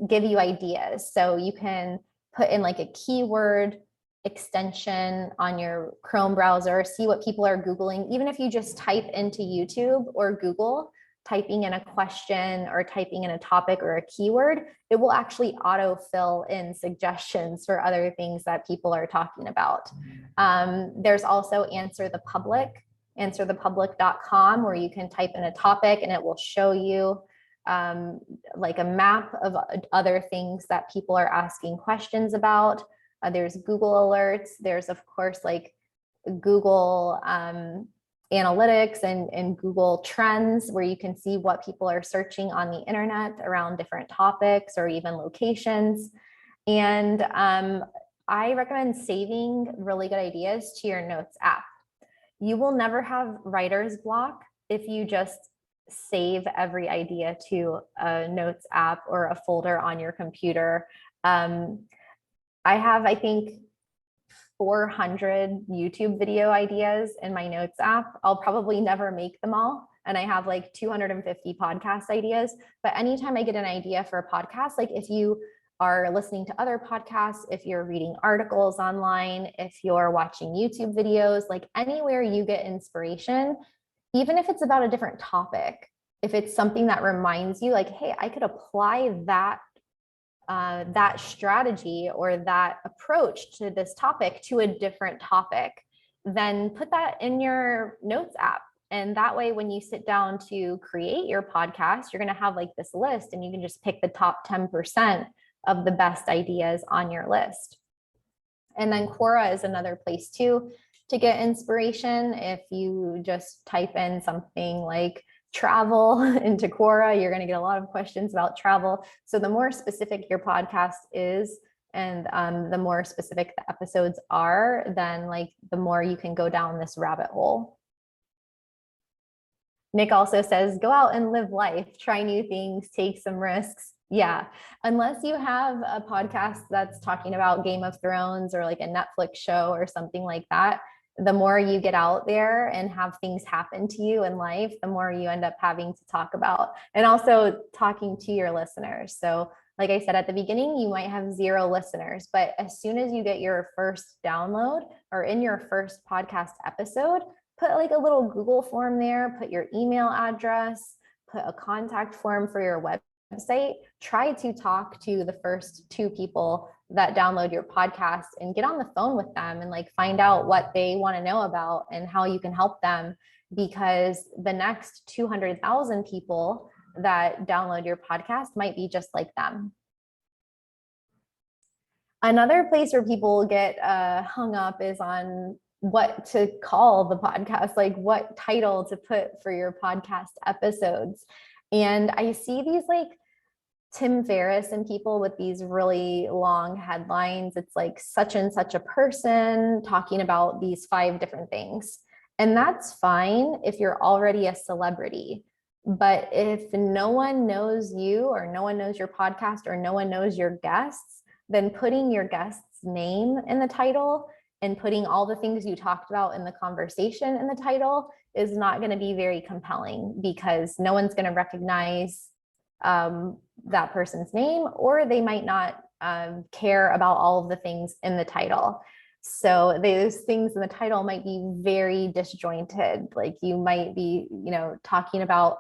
[SPEAKER 2] give you ideas. So you can put in like a keyword extension on your Chrome browser, see what people are Googling. Even if you just type into YouTube or Google, typing in a question or typing in a topic or a keyword, it will actually auto-fill in suggestions for other things that people are talking about. There's also Answer the Public, answerthepublic.com, where you can type in a topic and it will show you like a map of other things that people are asking questions about. There's Google Alerts. There's, of course, like Google Analytics and Google Trends, where you can see what people are searching on the internet around different topics or even locations. And I recommend saving really good ideas to your notes app. You will never have writer's block if you just save every idea to a notes app or a folder on your computer. I have, I think, 400 YouTube video ideas in my notes app. I'll probably never make them all. And I have like 250 podcast ideas. But anytime I get an idea for a podcast, like if you are listening to other podcasts, if you're reading articles online, if you're watching YouTube videos, like anywhere you get inspiration, even if it's about a different topic, if it's something that reminds you like, hey, I could apply that strategy or that approach to this topic to a different topic, then put that in your notes app. And that way, when you sit down to create your podcast, you're going to have like this list and you can just pick the top 10% of the best ideas on your list. And then Quora is another place too to get inspiration. If you just type in something like travel into Quora, you're going to get a lot of questions about travel. So the more specific your podcast is, and the more specific the episodes are, then like the more you can go down this rabbit hole. Nick also says, go out and live life, try new things, take some risks. Yeah, unless you have a podcast that's talking about Game of Thrones or like a Netflix show or something like that, the more you get out there and have things happen to you in life, the more you end up having to talk about, and also talking to your listeners. So like I said at the beginning, you might have 0 listeners, but as soon as you get your first download or in your first podcast episode, put like a little Google form there, put your email address, put a contact form for your website. Try to talk to the first 2 people that download your podcast and get on the phone with them and like find out what they want to know about and how you can help them, because the next 200,000 people that download your podcast might be just like them. Another place where people get hung up is on what to call the podcast, like what title to put for your podcast episodes. And I see these like Tim Ferriss and people with these really long headlines. It's like such and such a person talking about these 5 different things. And that's fine if you're already a celebrity. But if no one knows you or no one knows your podcast or no one knows your guests, then putting your guest's name in the title and putting all the things you talked about in the conversation in the title is not going to be very compelling, because no one's going to recognize that person's name, or they might not care about all of the things in the title. So those things in the title might be very disjointed. Like you might be, talking about,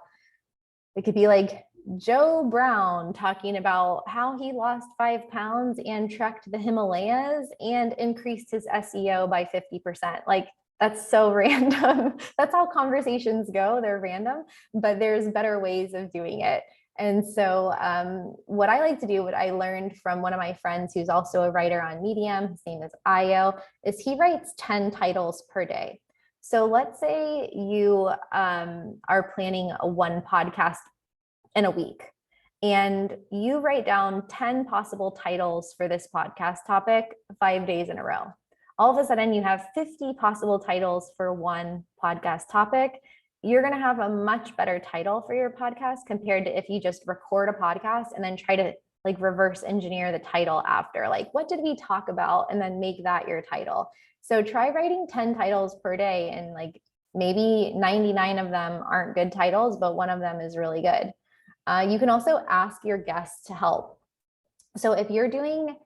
[SPEAKER 2] it could be like Joe Brown talking about how he lost 5 pounds and trekked the Himalayas and increased his SEO by 50%. Like that's so random. That's how conversations go. They're random, but there's better ways of doing it. And so what I like to do, what I learned from one of my friends who's also a writer on Medium, his name is Io, is he writes 10 titles per day. So let's say you are planning one podcast in a week and you write down 10 possible titles for this podcast topic 5 days in a row. All of a sudden you have 50 possible titles for one podcast topic. You're going to have a much better title for your podcast compared to if you just record a podcast and then try to like reverse engineer the title after, like, what did we talk about? And then make that your title. So try writing 10 titles per day, and like maybe 99 of them aren't good titles, but one of them is really good. You can also ask your guests to help. So if you're doing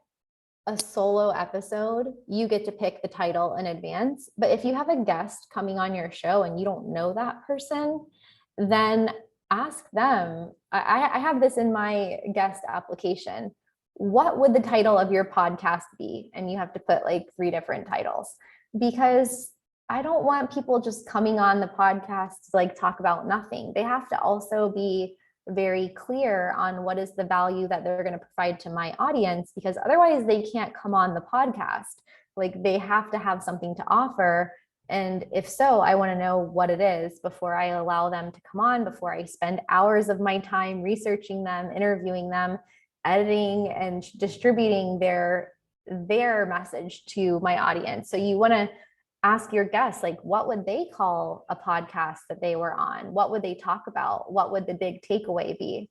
[SPEAKER 2] a solo episode, you get to pick the title in advance. But if you have a guest coming on your show and you don't know that person, then ask them. I have this in my guest application. What would the title of your podcast be? And you have to put like 3 different titles, because I don't want people just coming on the podcast to like talk about nothing. They have to also be very clear on what is the value that they're going to provide to my audience, because otherwise they can't come on the podcast. Like they have to have something to offer. And if so, I want to know what it is before I allow them to come on, before I spend hours of my time researching them, interviewing them, editing and distributing their message to my audience. So you want to ask your guests, like, what would they call a podcast that they were on? What would they talk about? What would the big takeaway be?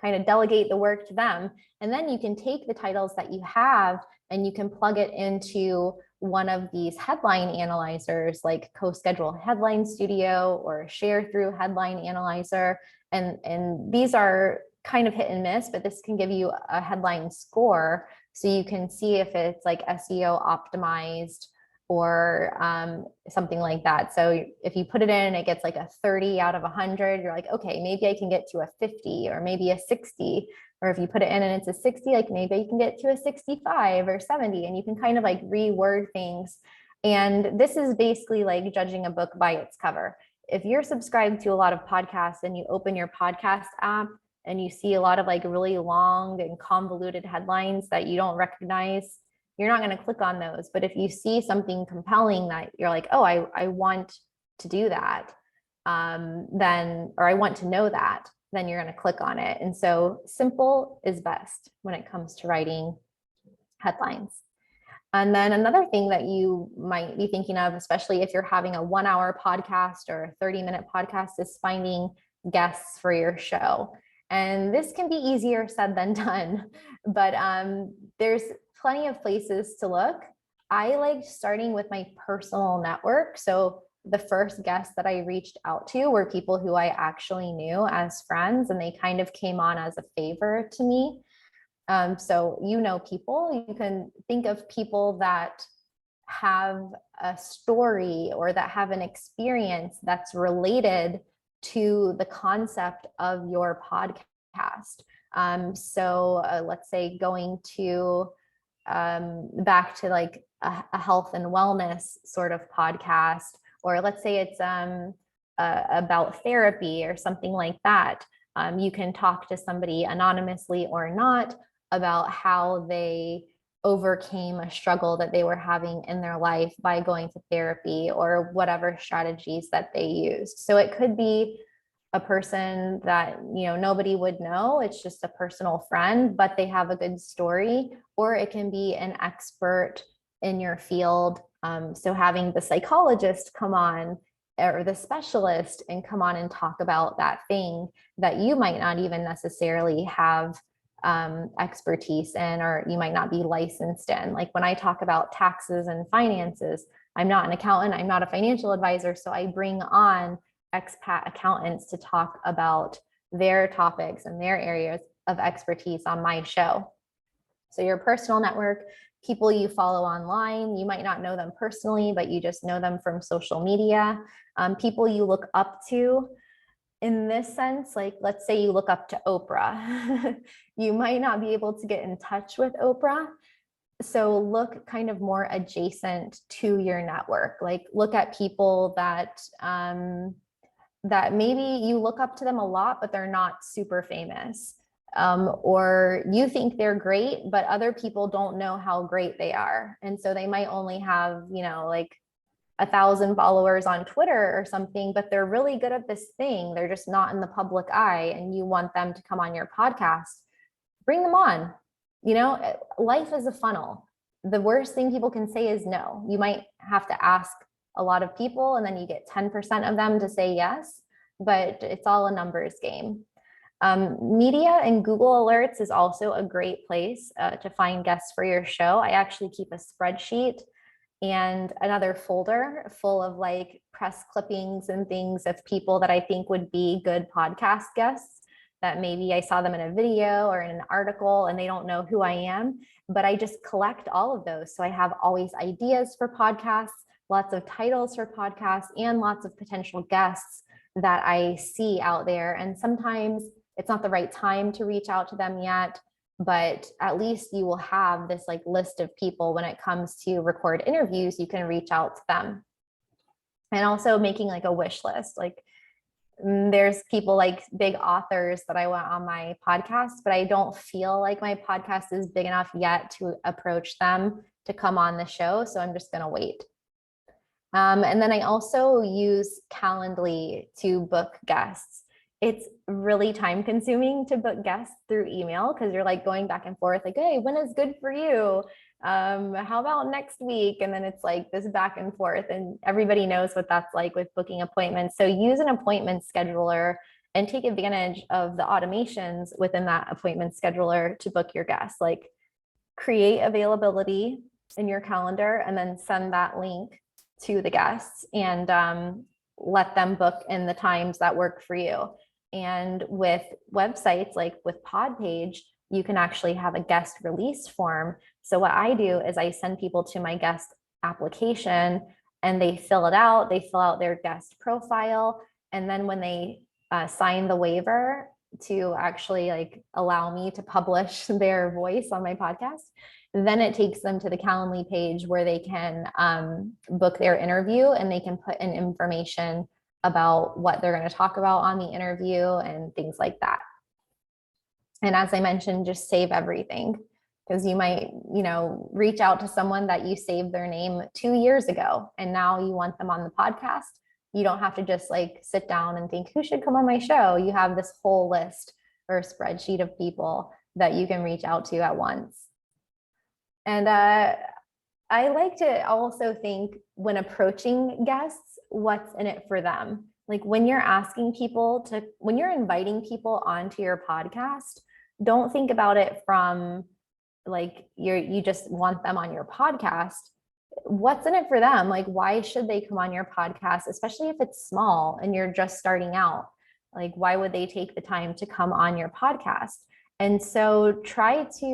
[SPEAKER 2] Kind of delegate the work to them. And then you can take the titles that you have and you can plug it into one of these headline analyzers like CoSchedule Headline Studio or Share Through Headline Analyzer. And these are kind of hit and miss, but this can give you a headline score. So you can see if it's like SEO optimized or something like that. So if you put it in, it gets like a 30 out of 100, you're like, okay, maybe I can get to a 50 or maybe a 60. Or if you put it in and it's a 60, like maybe you can get to a 65 or 70, and you can kind of like reword things. And this is basically like judging a book by its cover. If you're subscribed to a lot of podcasts and you open your podcast app and you see a lot of like really long and convoluted headlines that you don't recognize, you're not going to click on those. But if you see something compelling that you're like, oh, I want to do that, then, or I want to know that, then you're going to click on it. And so simple is best when it comes to writing headlines. And then another thing that you might be thinking of, especially if you're having a 1-hour podcast or a 30-minute podcast, is finding guests for your show. And this can be easier said than done, but there's plenty of places to look. I like starting with my personal network. So the first guests that I reached out to were people who I actually knew as friends, and they kind of came on as a favor to me. So, people, you can think of people that have a story or that have an experience that's related to the concept of your podcast. Let's say going to back to like a health and wellness sort of podcast, or let's say it's about therapy or something like that. You can talk to somebody anonymously or not about how they overcame a struggle that they were having in their life by going to therapy or whatever strategies that they used. So it could be a person that nobody would know, it's just a personal friend, but they have a good story, or it can be an expert in your field. So having the psychologist come on, or the specialist, and come on and talk about that thing that you might not even necessarily have expertise in, or you might not be licensed in. Like when I talk about taxes and finances, I'm not an accountant, I'm not a financial advisor, so I bring on expat accountants to talk about their topics and their areas of expertise on my show. So your personal network, people you follow online, you might not know them personally, but you just know them from social media. People you look up to. In this sense, like let's say you look up to Oprah, you might not be able to get in touch with Oprah. So look kind of more adjacent to your network. Like look at people that that maybe you look up to them a lot, but they're not super famous. Or you think they're great, but other people don't know how great they are. And so they might only have, you know, like 1,000 followers on Twitter or something, but they're really good at this thing. They're just not in the public eye, and you want them to come on your podcast. Bring them on. You know, life is a funnel. The worst thing people can say is no. You might have to ask a lot of people, and then you get 10% of them to say yes, but it's all a numbers game. Media and Google Alerts is also a great place to find guests for your show. I actually keep a spreadsheet and another folder full of like press clippings and things of people that I think would be good podcast guests, that maybe I saw them in a video or in an article and they don't know who I am, but I just collect all of those. So I have always ideas for podcasts, lots of titles for podcasts, and lots of potential guests that I see out there. And sometimes it's not the right time to reach out to them yet, but at least you will have this like list of people when it comes to record interviews, you can reach out to them. And also making like a wish list. Like there's people like big authors that I want on my podcast, but I don't feel like my podcast is big enough yet to approach them to come on the show. So I'm just going to wait. And then I also use Calendly to book guests. It's really time consuming to book guests through email because you're like going back and forth like, hey, when is good for you? How about next week? And then it's like this back and forth, and everybody knows what that's like with booking appointments. So use an appointment scheduler and take advantage of the automations within that appointment scheduler to book your guests. Like create availability in your calendar and then send that link to the guests and let them book in the times that work for you. And with websites like with Podpage, you can actually have a guest release form. So what I do is I send people to my guest application and they fill it out. They fill out their guest profile. And then when they sign the waiver to actually like allow me to publish their voice on my podcast, then it takes them to the Calendly page where they can book their interview, and they can put in information about what they're going to talk about on the interview and things like that. And as I mentioned, just save everything, because you might, you know, reach out to someone that you saved their name 2 years ago, and now you want them on the podcast. You don't have to just like sit down and think who should come on my show. You have this whole list or spreadsheet of people that you can reach out to at once. And I like to also think when approaching guests, what's in it for them? Like when you're asking people to, when you're inviting people onto your podcast, don't think about it from like you just want them on your podcast. What's in it for them? Like, why should they come on your podcast, especially if it's small and you're just starting out? Like, why would they take the time to come on your podcast? And so try to,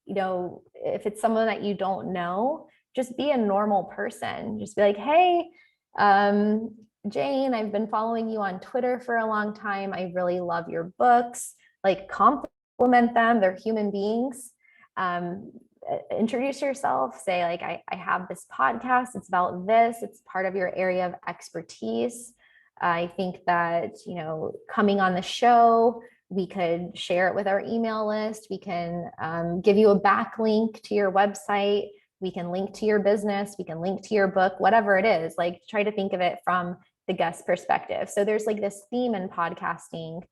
[SPEAKER 2] you know, if it's someone that you don't know, just be a normal person. Just be like, hey, Jane, I've been following you on Twitter for a long time. I really love your books. Like, compliment them. They're human beings. Introduce yourself. Say like, I have this podcast. It's about this. It's part of your area of expertise. I think that, you know, coming on the show, we could share it with our email list. We can give you a backlink to your website. We can link to your business. We can link to your book, whatever it is. Like, try to think of it from the guest perspective. So there's like this theme in podcasting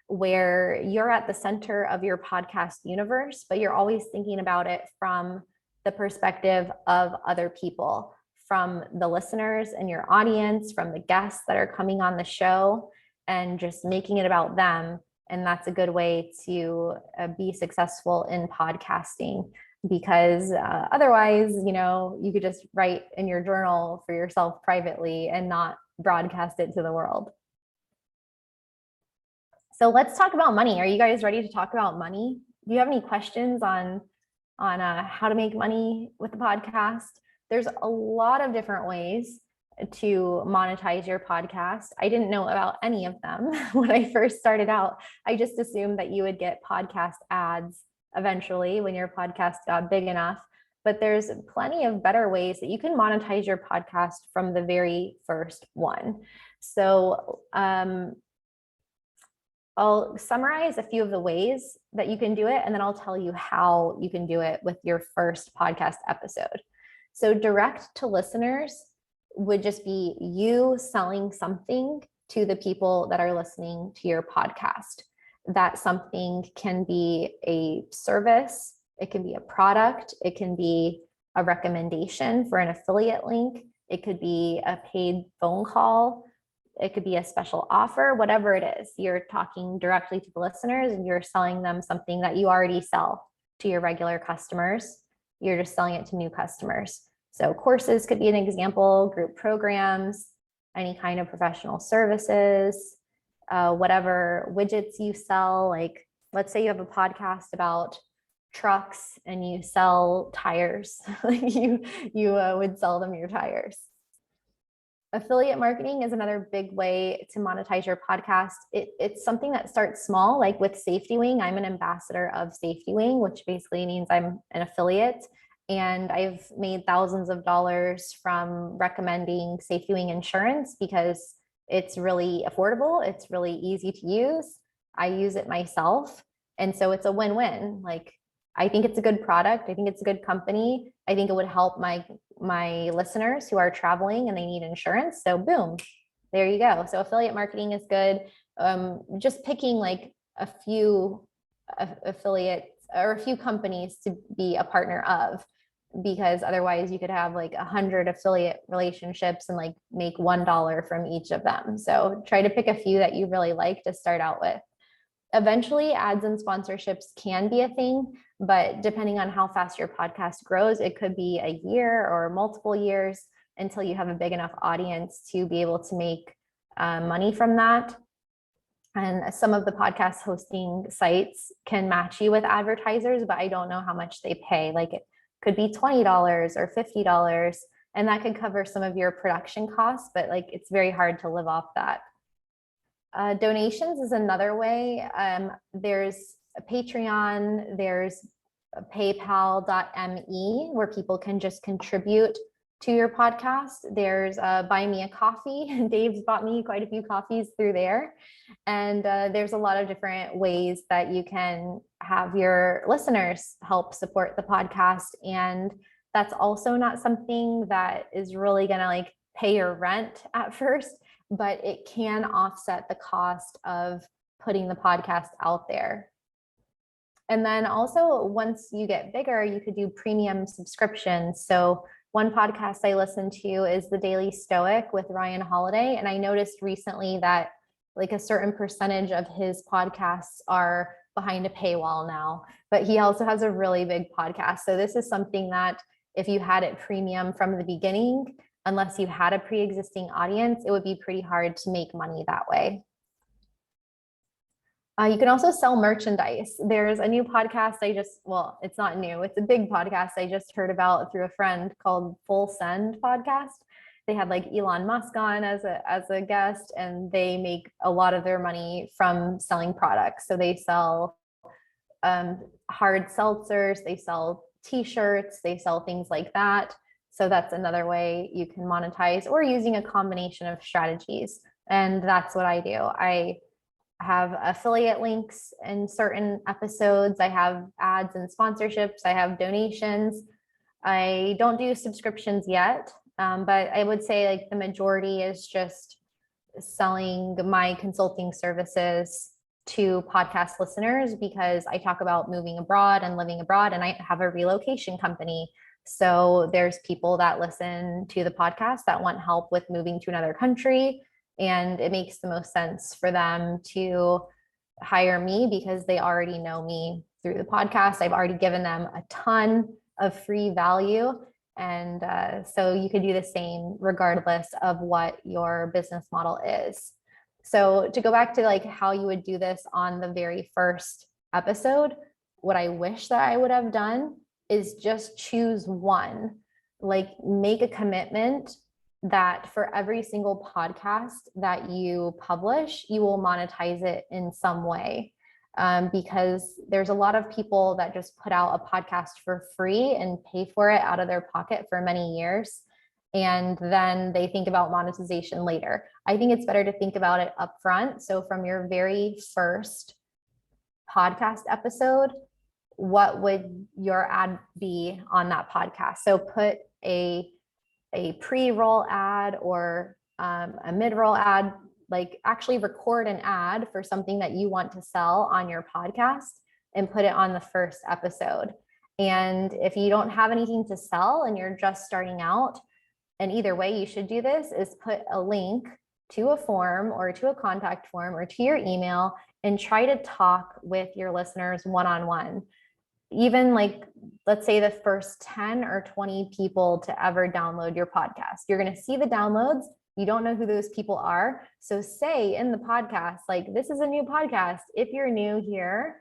[SPEAKER 2] where you're at the center of your podcast universe, but you're always thinking about it from the perspective of other people, from the listeners and your audience, from the guests that are coming on the show, and just making it about them. And that's a good way to be successful in podcasting, because otherwise, you know, you could just write in your journal for yourself privately and not broadcast it to the world. So let's talk about money. Are you guys ready to talk about money? Do you have any questions on on how to make money with the podcast. There's a lot of different ways to monetize your podcast. I didn't know about any of them when I first started out. I just assumed that you would get podcast ads eventually when your podcast got big enough. But there's plenty of better ways that you can monetize your podcast from the very first one. So I'll summarize a few of the ways that you can do it, and then I'll tell you how you can do it with your first podcast episode. So direct to listeners would just be you selling something to the people that are listening to your podcast. That something can be a service, it can be a product, it can be a recommendation for an affiliate link, it could be a paid phone call, it could be a special offer, whatever it is. You're talking directly to the listeners and you're selling them something that you already sell to your regular customers. You're just selling it to new customers. So courses could be an example, group programs, any kind of professional services, whatever widgets you sell. Like, let's say you have a podcast about trucks and you sell tires. you would sell them your tires. Affiliate marketing is another big way to monetize your podcast. It's something that starts small, like with SafetyWing. I'm an ambassador of SafetyWing, which basically means I'm an affiliate. And I've made thousands of dollars from recommending SafetyWing insurance because it's really affordable. It's really easy to use. I use it myself. And so it's a win-win. Like, I think it's a good product. I think it's a good company. I think it would help my listeners who are traveling and they need insurance. So boom, there you go. So affiliate marketing is good. Just picking like a few affiliates or a few companies to be a partner of, because otherwise you could have like 100 affiliate relationships and like make $1 from each of them. So try to pick a few that you really like to start out with. Eventually, ads and sponsorships can be a thing, but depending on how fast your podcast grows, it could be a year or multiple years until you have a big enough audience to be able to make money from that. And some of the podcast hosting sites can match you with advertisers, but I don't know how much they pay. Like, it could be $20 or $50, and that could cover some of your production costs, but like, it's very hard to live off that. Donations is another way. There's a Patreon, there's a paypal.me where people can just contribute to your podcast. There's Buy Me a Coffee. Dave's bought me quite a few coffees through there. And there's a lot of different ways that you can have your listeners help support the podcast. And that's also not something that is really going to like pay your rent at first, but it can offset the cost of putting the podcast out there. And then also, once you get bigger, you could do premium subscriptions. So one podcast I listen to is The Daily Stoic with Ryan Holiday. And I noticed recently that like a certain percentage of his podcasts are behind a paywall now, but he also has a really big podcast. So this is something that if you had it premium from the beginning, unless you had a pre-existing audience, it would be pretty hard to make money that way. You can also sell merchandise. There's a new podcast well, it's not new, it's a big podcast I just heard about through a friend called Full Send Podcast. They had like Elon Musk on as a guest, and they make a lot of their money from selling products. So they sell hard seltzers, they sell t-shirts, they sell things like that. So that's another way you can monetize, or using a combination of strategies. And that's what I do. I have affiliate links in certain episodes. I have ads and sponsorships. I have donations. I don't do subscriptions yet, but I would say like the majority is just selling my consulting services to podcast listeners, because I talk about moving abroad and living abroad, and I have a relocation company. So there's people that listen to the podcast that want help with moving to another country, and it makes the most sense for them to hire me because they already know me through the podcast. I've already given them a ton of free value. And so you could do the same regardless of what your business model is. So to go back to like how you would do this on the very first episode, what I wish that I would have done is just choose one. Like, make a commitment that for every single podcast that you publish, you will monetize it in some way. Because there's a lot of people that just put out a podcast for free and pay for it out of their pocket for many years. And then they think about monetization later. I think it's better to think about it upfront. So from your very first podcast episode, what would your ad be on that podcast? So put a pre-roll ad or a mid-roll ad, like actually record an ad for something that you want to sell on your podcast and put it on the first episode. And if you don't have anything to sell and you're just starting out, and either way you should do this, is put a link to a form or to a contact form or to your email and try to talk with your listeners one-on-one. Even like, let's say the first 10 or 20 people to ever download your podcast, you're going to see the downloads. You don't know who those people are. So say in the podcast, like, this is a new podcast. If you're new here,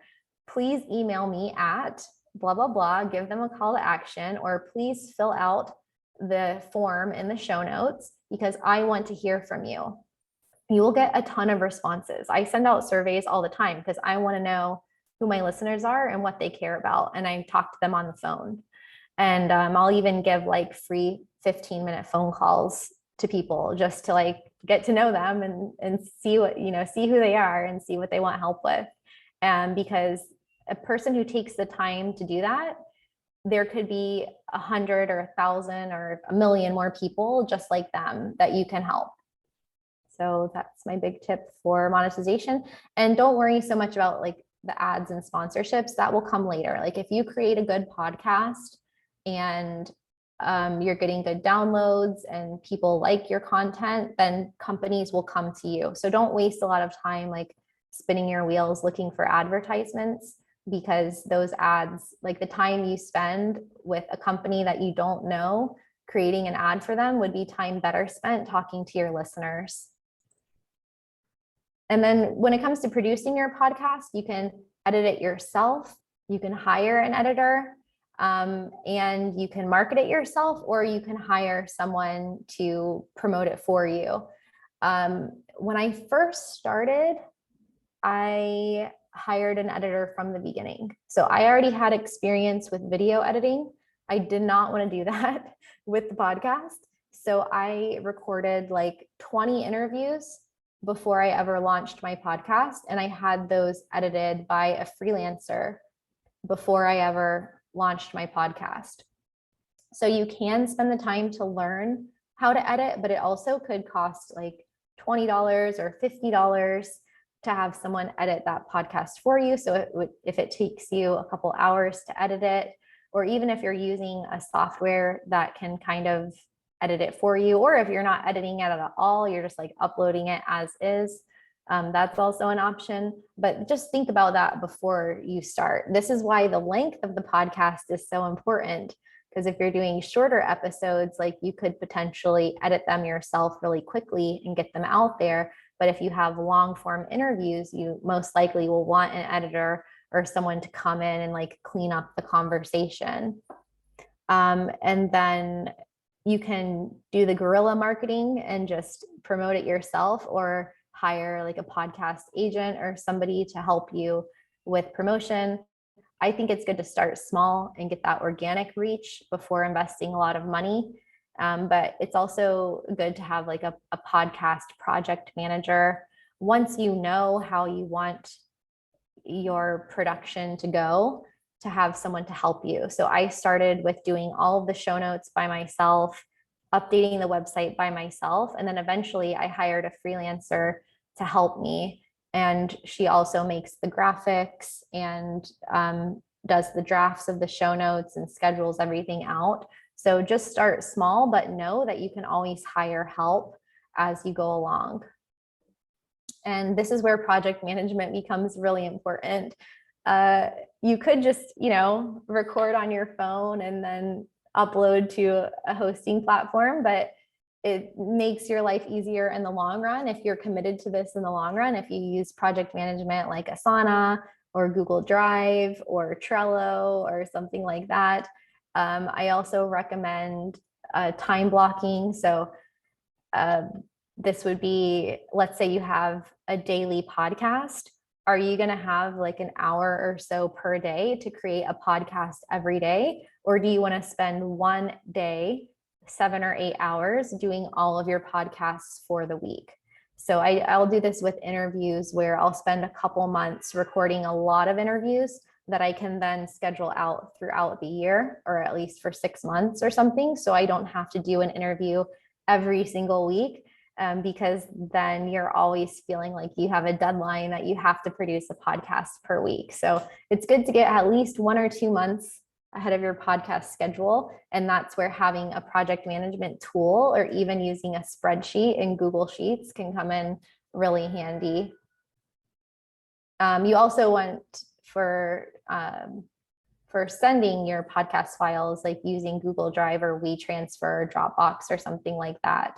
[SPEAKER 2] please email me at blah, blah, blah, give them a call to action, or please fill out the form in the show notes because I want to hear from you. You will get a ton of responses. I send out surveys all the time because I want to know who my listeners are and what they care about. And I talk to them on the phone. And I'll even give like free 15-minute phone calls to people just to like get to know them and see what, see who they are and see what they want help with. Because a person who takes the time to do that, there could be 100 or 1,000 or 1,000,000 more people just like them that you can help. So that's my big tip for monetization. And don't worry so much about like the ads and sponsorships. That will come later. Like, if you create a good podcast and you're getting good downloads and people like your content, then companies will come to you. So don't waste a lot of time like spinning your wheels looking for advertisements, because those ads, like the time you spend with a company that you don't know, creating an ad for them would be time better spent talking to your listeners. And then when it comes to producing your podcast, you can edit it yourself. You can hire an editor, and you can market it yourself, or you can hire someone to promote it for you. When I first started, I hired an editor from the beginning. So I already had experience with video editing. I did not want to do that with the podcast. So I recorded like 20 interviews before I ever launched my podcast. And I had those edited by a freelancer before I ever launched my podcast. So you can spend the time to learn how to edit, but it also could cost like $20 or $50 to have someone edit that podcast for you. So if it takes you a couple hours to edit it, or even if you're using a software that can kind of edit it for you, or if you're not editing it at all, you're just like uploading it as is, that's also an option. But just think about that before you start. This is why the length of the podcast is so important, because if you're doing shorter episodes, like, you could potentially edit them yourself really quickly and get them out there. But if you have long form interviews, you most likely will want an editor or someone to come in and like clean up the conversation. And then you can do the guerrilla marketing and just promote it yourself, or hire like a podcast agent or somebody to help you with promotion. I think it's good to start small and get that organic reach before investing a lot of money. But it's also good to have like a podcast project manager. Once you know how you want your production to go, to have someone to help you. So I started with doing all of the show notes by myself, updating the website by myself. And then eventually I hired a freelancer to help me. And she also makes the graphics and does the drafts of the show notes and schedules everything out. So just start small, but know that you can always hire help as you go along. And this is where project management becomes really important. You could just, record on your phone and then upload to a hosting platform, but it makes your life easier in the long run if you're committed to this in the long run. If you use project management like Asana or Google Drive or Trello or something like that, I also recommend time blocking. So this would be, let's say you have a daily podcast. Are you going to have like an hour or so per day to create a podcast every day? Or do you want to spend one day, 7 or 8 hours doing all of your podcasts for the week? So I'll do this with interviews where I'll spend a couple months recording a lot of interviews that I can then schedule out throughout the year, or at least for 6 months or something. So I don't have to do an interview every single week. Because then you're always feeling like you have a deadline that you have to produce a podcast per week. So it's good to get at least 1 or 2 months ahead of your podcast schedule. And that's where having a project management tool or even using a spreadsheet in Google Sheets can come in really handy. You also want for sending your podcast files, like using Google Drive or WeTransfer or Dropbox or something like that.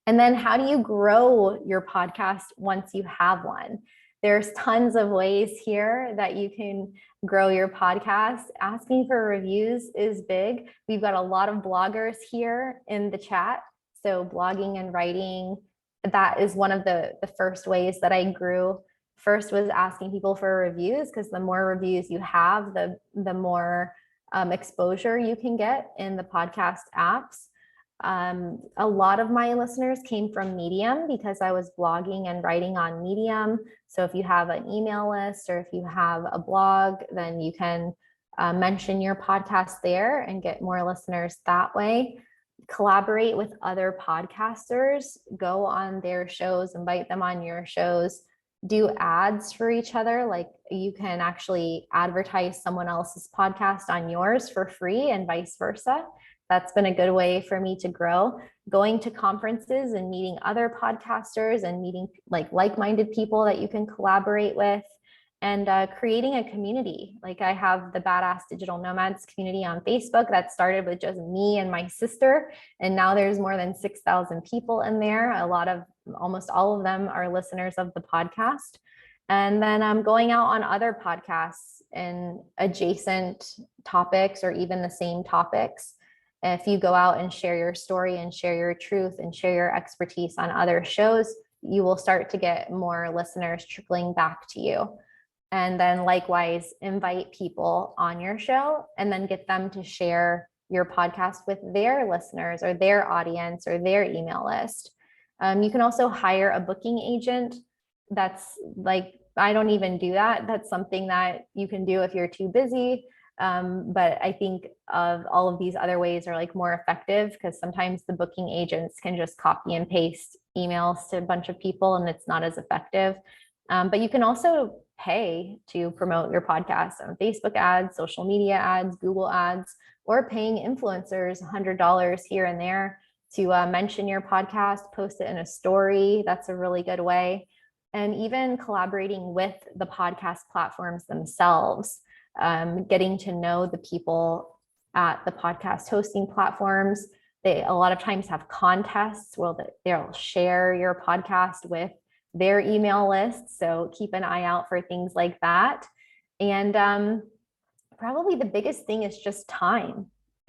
[SPEAKER 2] And then how do you grow your podcast once you have one? There's tons of ways here that you can grow your podcast. Asking for reviews is big. We've got a lot of bloggers here in the chat. So blogging and writing, that is one of the first ways that I grew. First was asking people for reviews, because the more reviews you have, the more exposure you can get in the podcast apps. A lot of my listeners came from Medium because I was blogging and writing on Medium. So if you have an email list or if you have a blog, then you can mention your podcast there and get more listeners that way. Collaborate with other podcasters, go on their shows, invite them on your shows, do ads for each other. Like you can actually advertise someone else's podcast on yours for free and vice versa. That's been a good way for me to grow. Going to conferences and meeting other podcasters and meeting like-minded people that you can collaborate with, and creating a community. Like I have the Badass Digital Nomads community on Facebook that started with just me and my sister. And now there's more than 6,000 people in there. Almost all of them are listeners of the podcast. And then I'm going out on other podcasts in adjacent topics or even the same topics. If you go out and share your story and share your truth and share your expertise on other shows, you will start to get more listeners trickling back to you. And then likewise, invite people on your show and then get them to share your podcast with their listeners or their audience or their email list. You can also hire a booking agent. That's like, I don't even do that. That's something that you can do if you're too busy. But I think of all of these other ways are like more effective, because sometimes the booking agents can just copy and paste emails to a bunch of people and it's not as effective. But you can also pay to promote your podcast on Facebook ads, social media ads, Google ads, or paying influencers $100 here and there to mention your podcast, post it in a story. That's a really good way. And even collaborating with the podcast platforms themselves. Getting to know the people at the podcast hosting platforms. They a lot of times have contests where they'll share your podcast with their email list. So keep an eye out for things like that. And probably the biggest thing is just time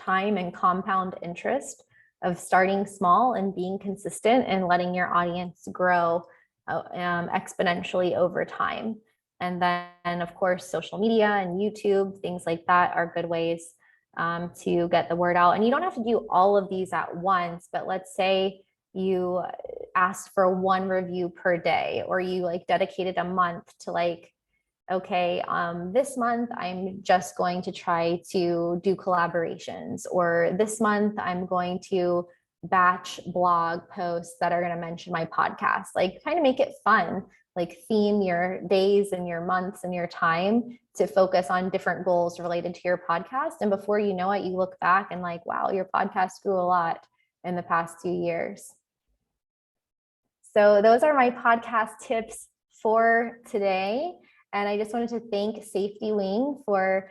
[SPEAKER 2] and compound interest of starting small and being consistent and letting your audience grow exponentially over time. And then, of course, social media and YouTube, things like that are good ways to get the word out. And you don't have to do all of these at once, but let's say you ask for 1 review per day, or you like dedicated a month to like, okay, this month I'm just going to try to do collaborations, or this month I'm going to batch blog posts that are going to mention my podcast. Like kind of make it fun. Like theme your days and your months and your time to focus on different goals related to your podcast. And before you know it, you look back and like, wow, your podcast grew a lot in the past 2 years. So those are my podcast tips for today. And I just wanted to thank SafetyWing for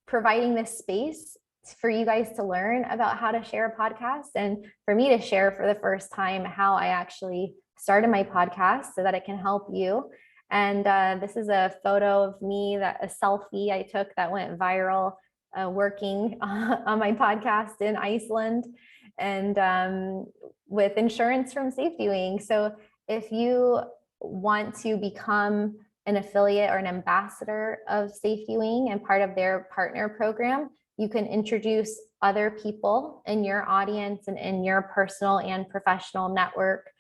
[SPEAKER 2] providing this space for you guys to learn about how to share a podcast, and for me to share for the first time how I actually started my podcast so that it can help you. And this is a photo of me, a selfie I took that went viral working on my podcast in Iceland and with insurance from SafetyWing. So if you want to become an affiliate or an ambassador of SafetyWing and part of their partner program, you can introduce other people in your audience and in your personal and professional network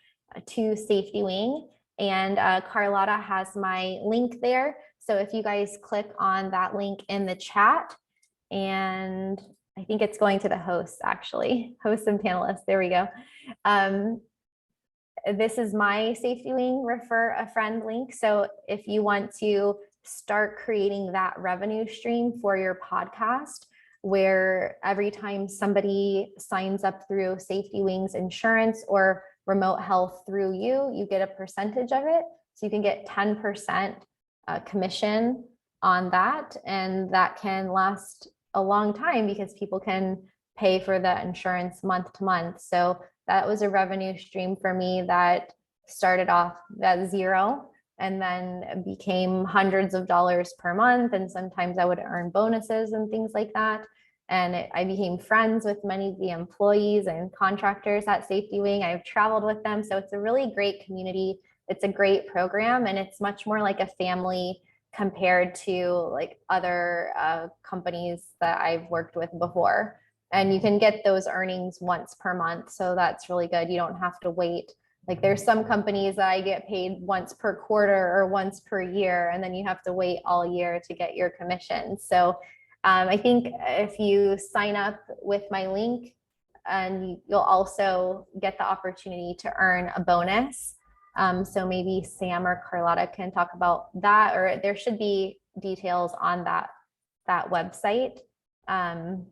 [SPEAKER 2] to SafetyWing. And Carlotta has my link there. So if you guys click on that link in the chat, and I think it's going to the hosts, actually, hosts and panelists. There we go. This is my SafetyWing refer a friend link. So if you want to start creating that revenue stream for your podcast, where every time somebody signs up through SafetyWing's insurance or remote health through you, you get a percentage of it. So you can get 10% commission on that. And that can last a long time because people can pay for the insurance month to month. So that was a revenue stream for me that started off at zero and then became hundreds of dollars per month. And sometimes I would earn bonuses and things like that. And I became friends with many of the employees and contractors at SafetyWing. I've traveled with them. So it's a really great community. It's a great program, and it's much more like a family compared to like other companies that I've worked with before. And you can get those earnings once per month. So that's really good. You don't have to wait. Like there's some companies that I get paid once per quarter or once per year, and then you have to wait all year to get your commission. So I think if you sign up with my link, and you'll also get the opportunity to earn a bonus. So maybe Sam or Carlotta can talk about that, or there should be details on that website. And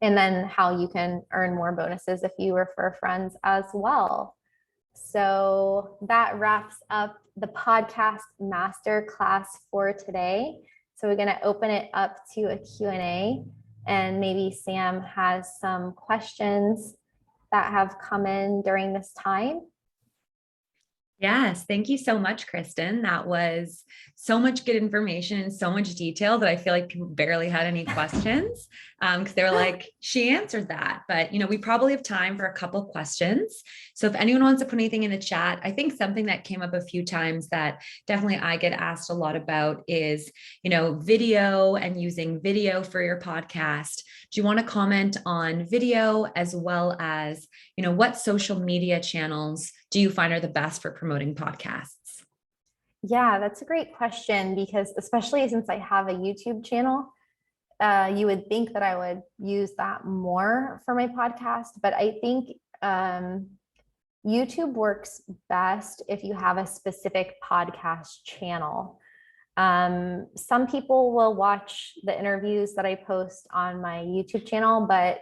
[SPEAKER 2] then how you can earn more bonuses if you refer friends as well. So that wraps up the podcast masterclass for today. So we're going to open it up to a Q&A, and maybe Sam has some questions that have come in during this time.
[SPEAKER 1] Yes, thank you so much, Kristin. That was so much good information and so much detail that I feel like people barely had any questions because they were like, she answered that. But, we probably have time for a couple of questions. So if anyone wants to put anything in the chat, I think something that came up a few times that definitely I get asked a lot about is, video and using video for your podcast. Do you want to comment on video as well as, what social media channels do you find are the best for promoting podcasts?
[SPEAKER 2] Yeah, that's a great question, because especially since I have a YouTube channel, you would think that I would use that more for my podcast, but I think YouTube works best if you have a specific podcast channel. Some people will watch the interviews that I post on my YouTube channel, but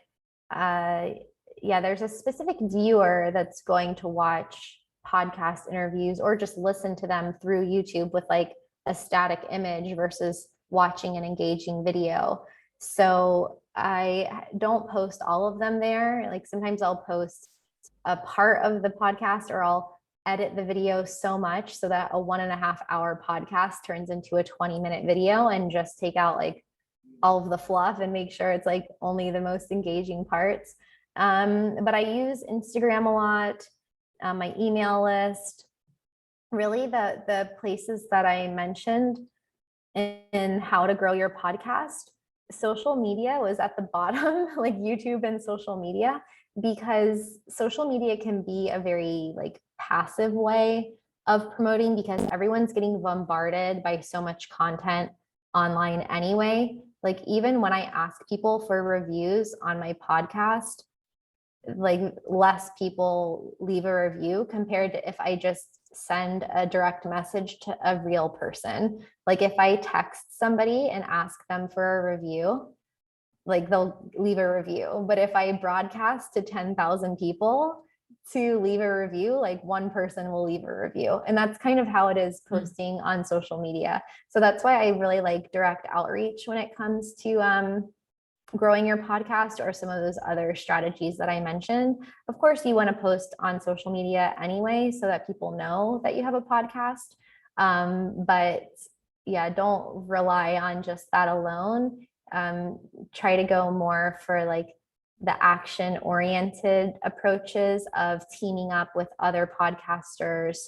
[SPEAKER 2] yeah, there's a specific viewer that's going to watch podcast interviews or just listen to them through YouTube with like a static image versus watching an engaging video. So I don't post all of them there. Like sometimes I'll post a part of the podcast, or I'll edit the video so much so that a 1.5 hour podcast turns into a 20-minute video, and just take out like all of the fluff and make sure it's like only the most engaging parts. But I use Instagram a lot, my email list, really the places that I mentioned in how to grow your podcast. Social media was at the bottom, like YouTube and social media, because social media can be a very like passive way of promoting, because everyone's getting bombarded by so much content online anyway. Like even when I ask people for reviews on my podcast, like less people leave a review compared to if I just send a direct message to a real person. Like if I text somebody and ask them for a review, like they'll leave a review. But if I broadcast to 10,000 people to leave a review, like one person will leave a review. And that's kind of how it is posting on social media. So that's why I really like direct outreach when it comes to growing your podcast or some of those other strategies that I mentioned. Of course, you want to post on social media anyway, so that people know that you have a podcast. But yeah, don't rely on just that alone. try to go more for like the action oriented approaches of teaming up with other podcasters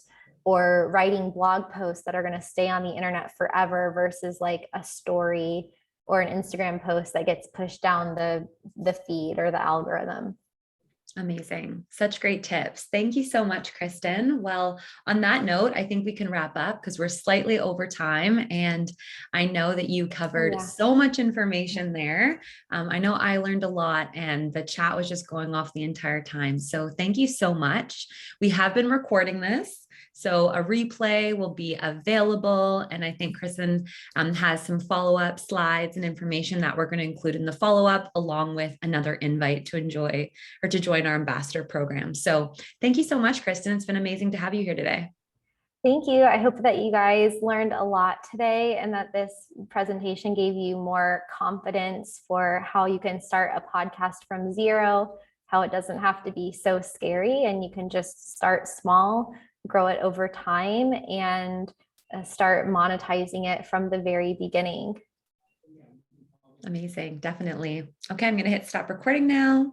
[SPEAKER 2] or writing blog posts that are going to stay on the internet forever versus like a story or an Instagram post that gets pushed down the feed or the algorithm.
[SPEAKER 1] Amazing. Such great tips. Thank you so much, Kristin. Well, on that note, I think we can wrap up because we're slightly over time. And I know that you covered so much information there. I know I learned a lot and the chat was just going off the entire time. So thank you so much. We have been recording this. So a replay will be available. And I think Kristin has some follow-up slides and information that we're going to include in the follow-up, along with another invite to enjoy or to join our ambassador program. So thank you so much, Kristin. It's been amazing to have you here today.
[SPEAKER 2] Thank you. I hope that you guys learned a lot today and that this presentation gave you more confidence for how you can start a podcast from zero, how it doesn't have to be so scary and you can just start small, grow it over time, and start monetizing it from the very beginning.
[SPEAKER 1] Amazing. Definitely. Okay, I'm going to hit stop recording now.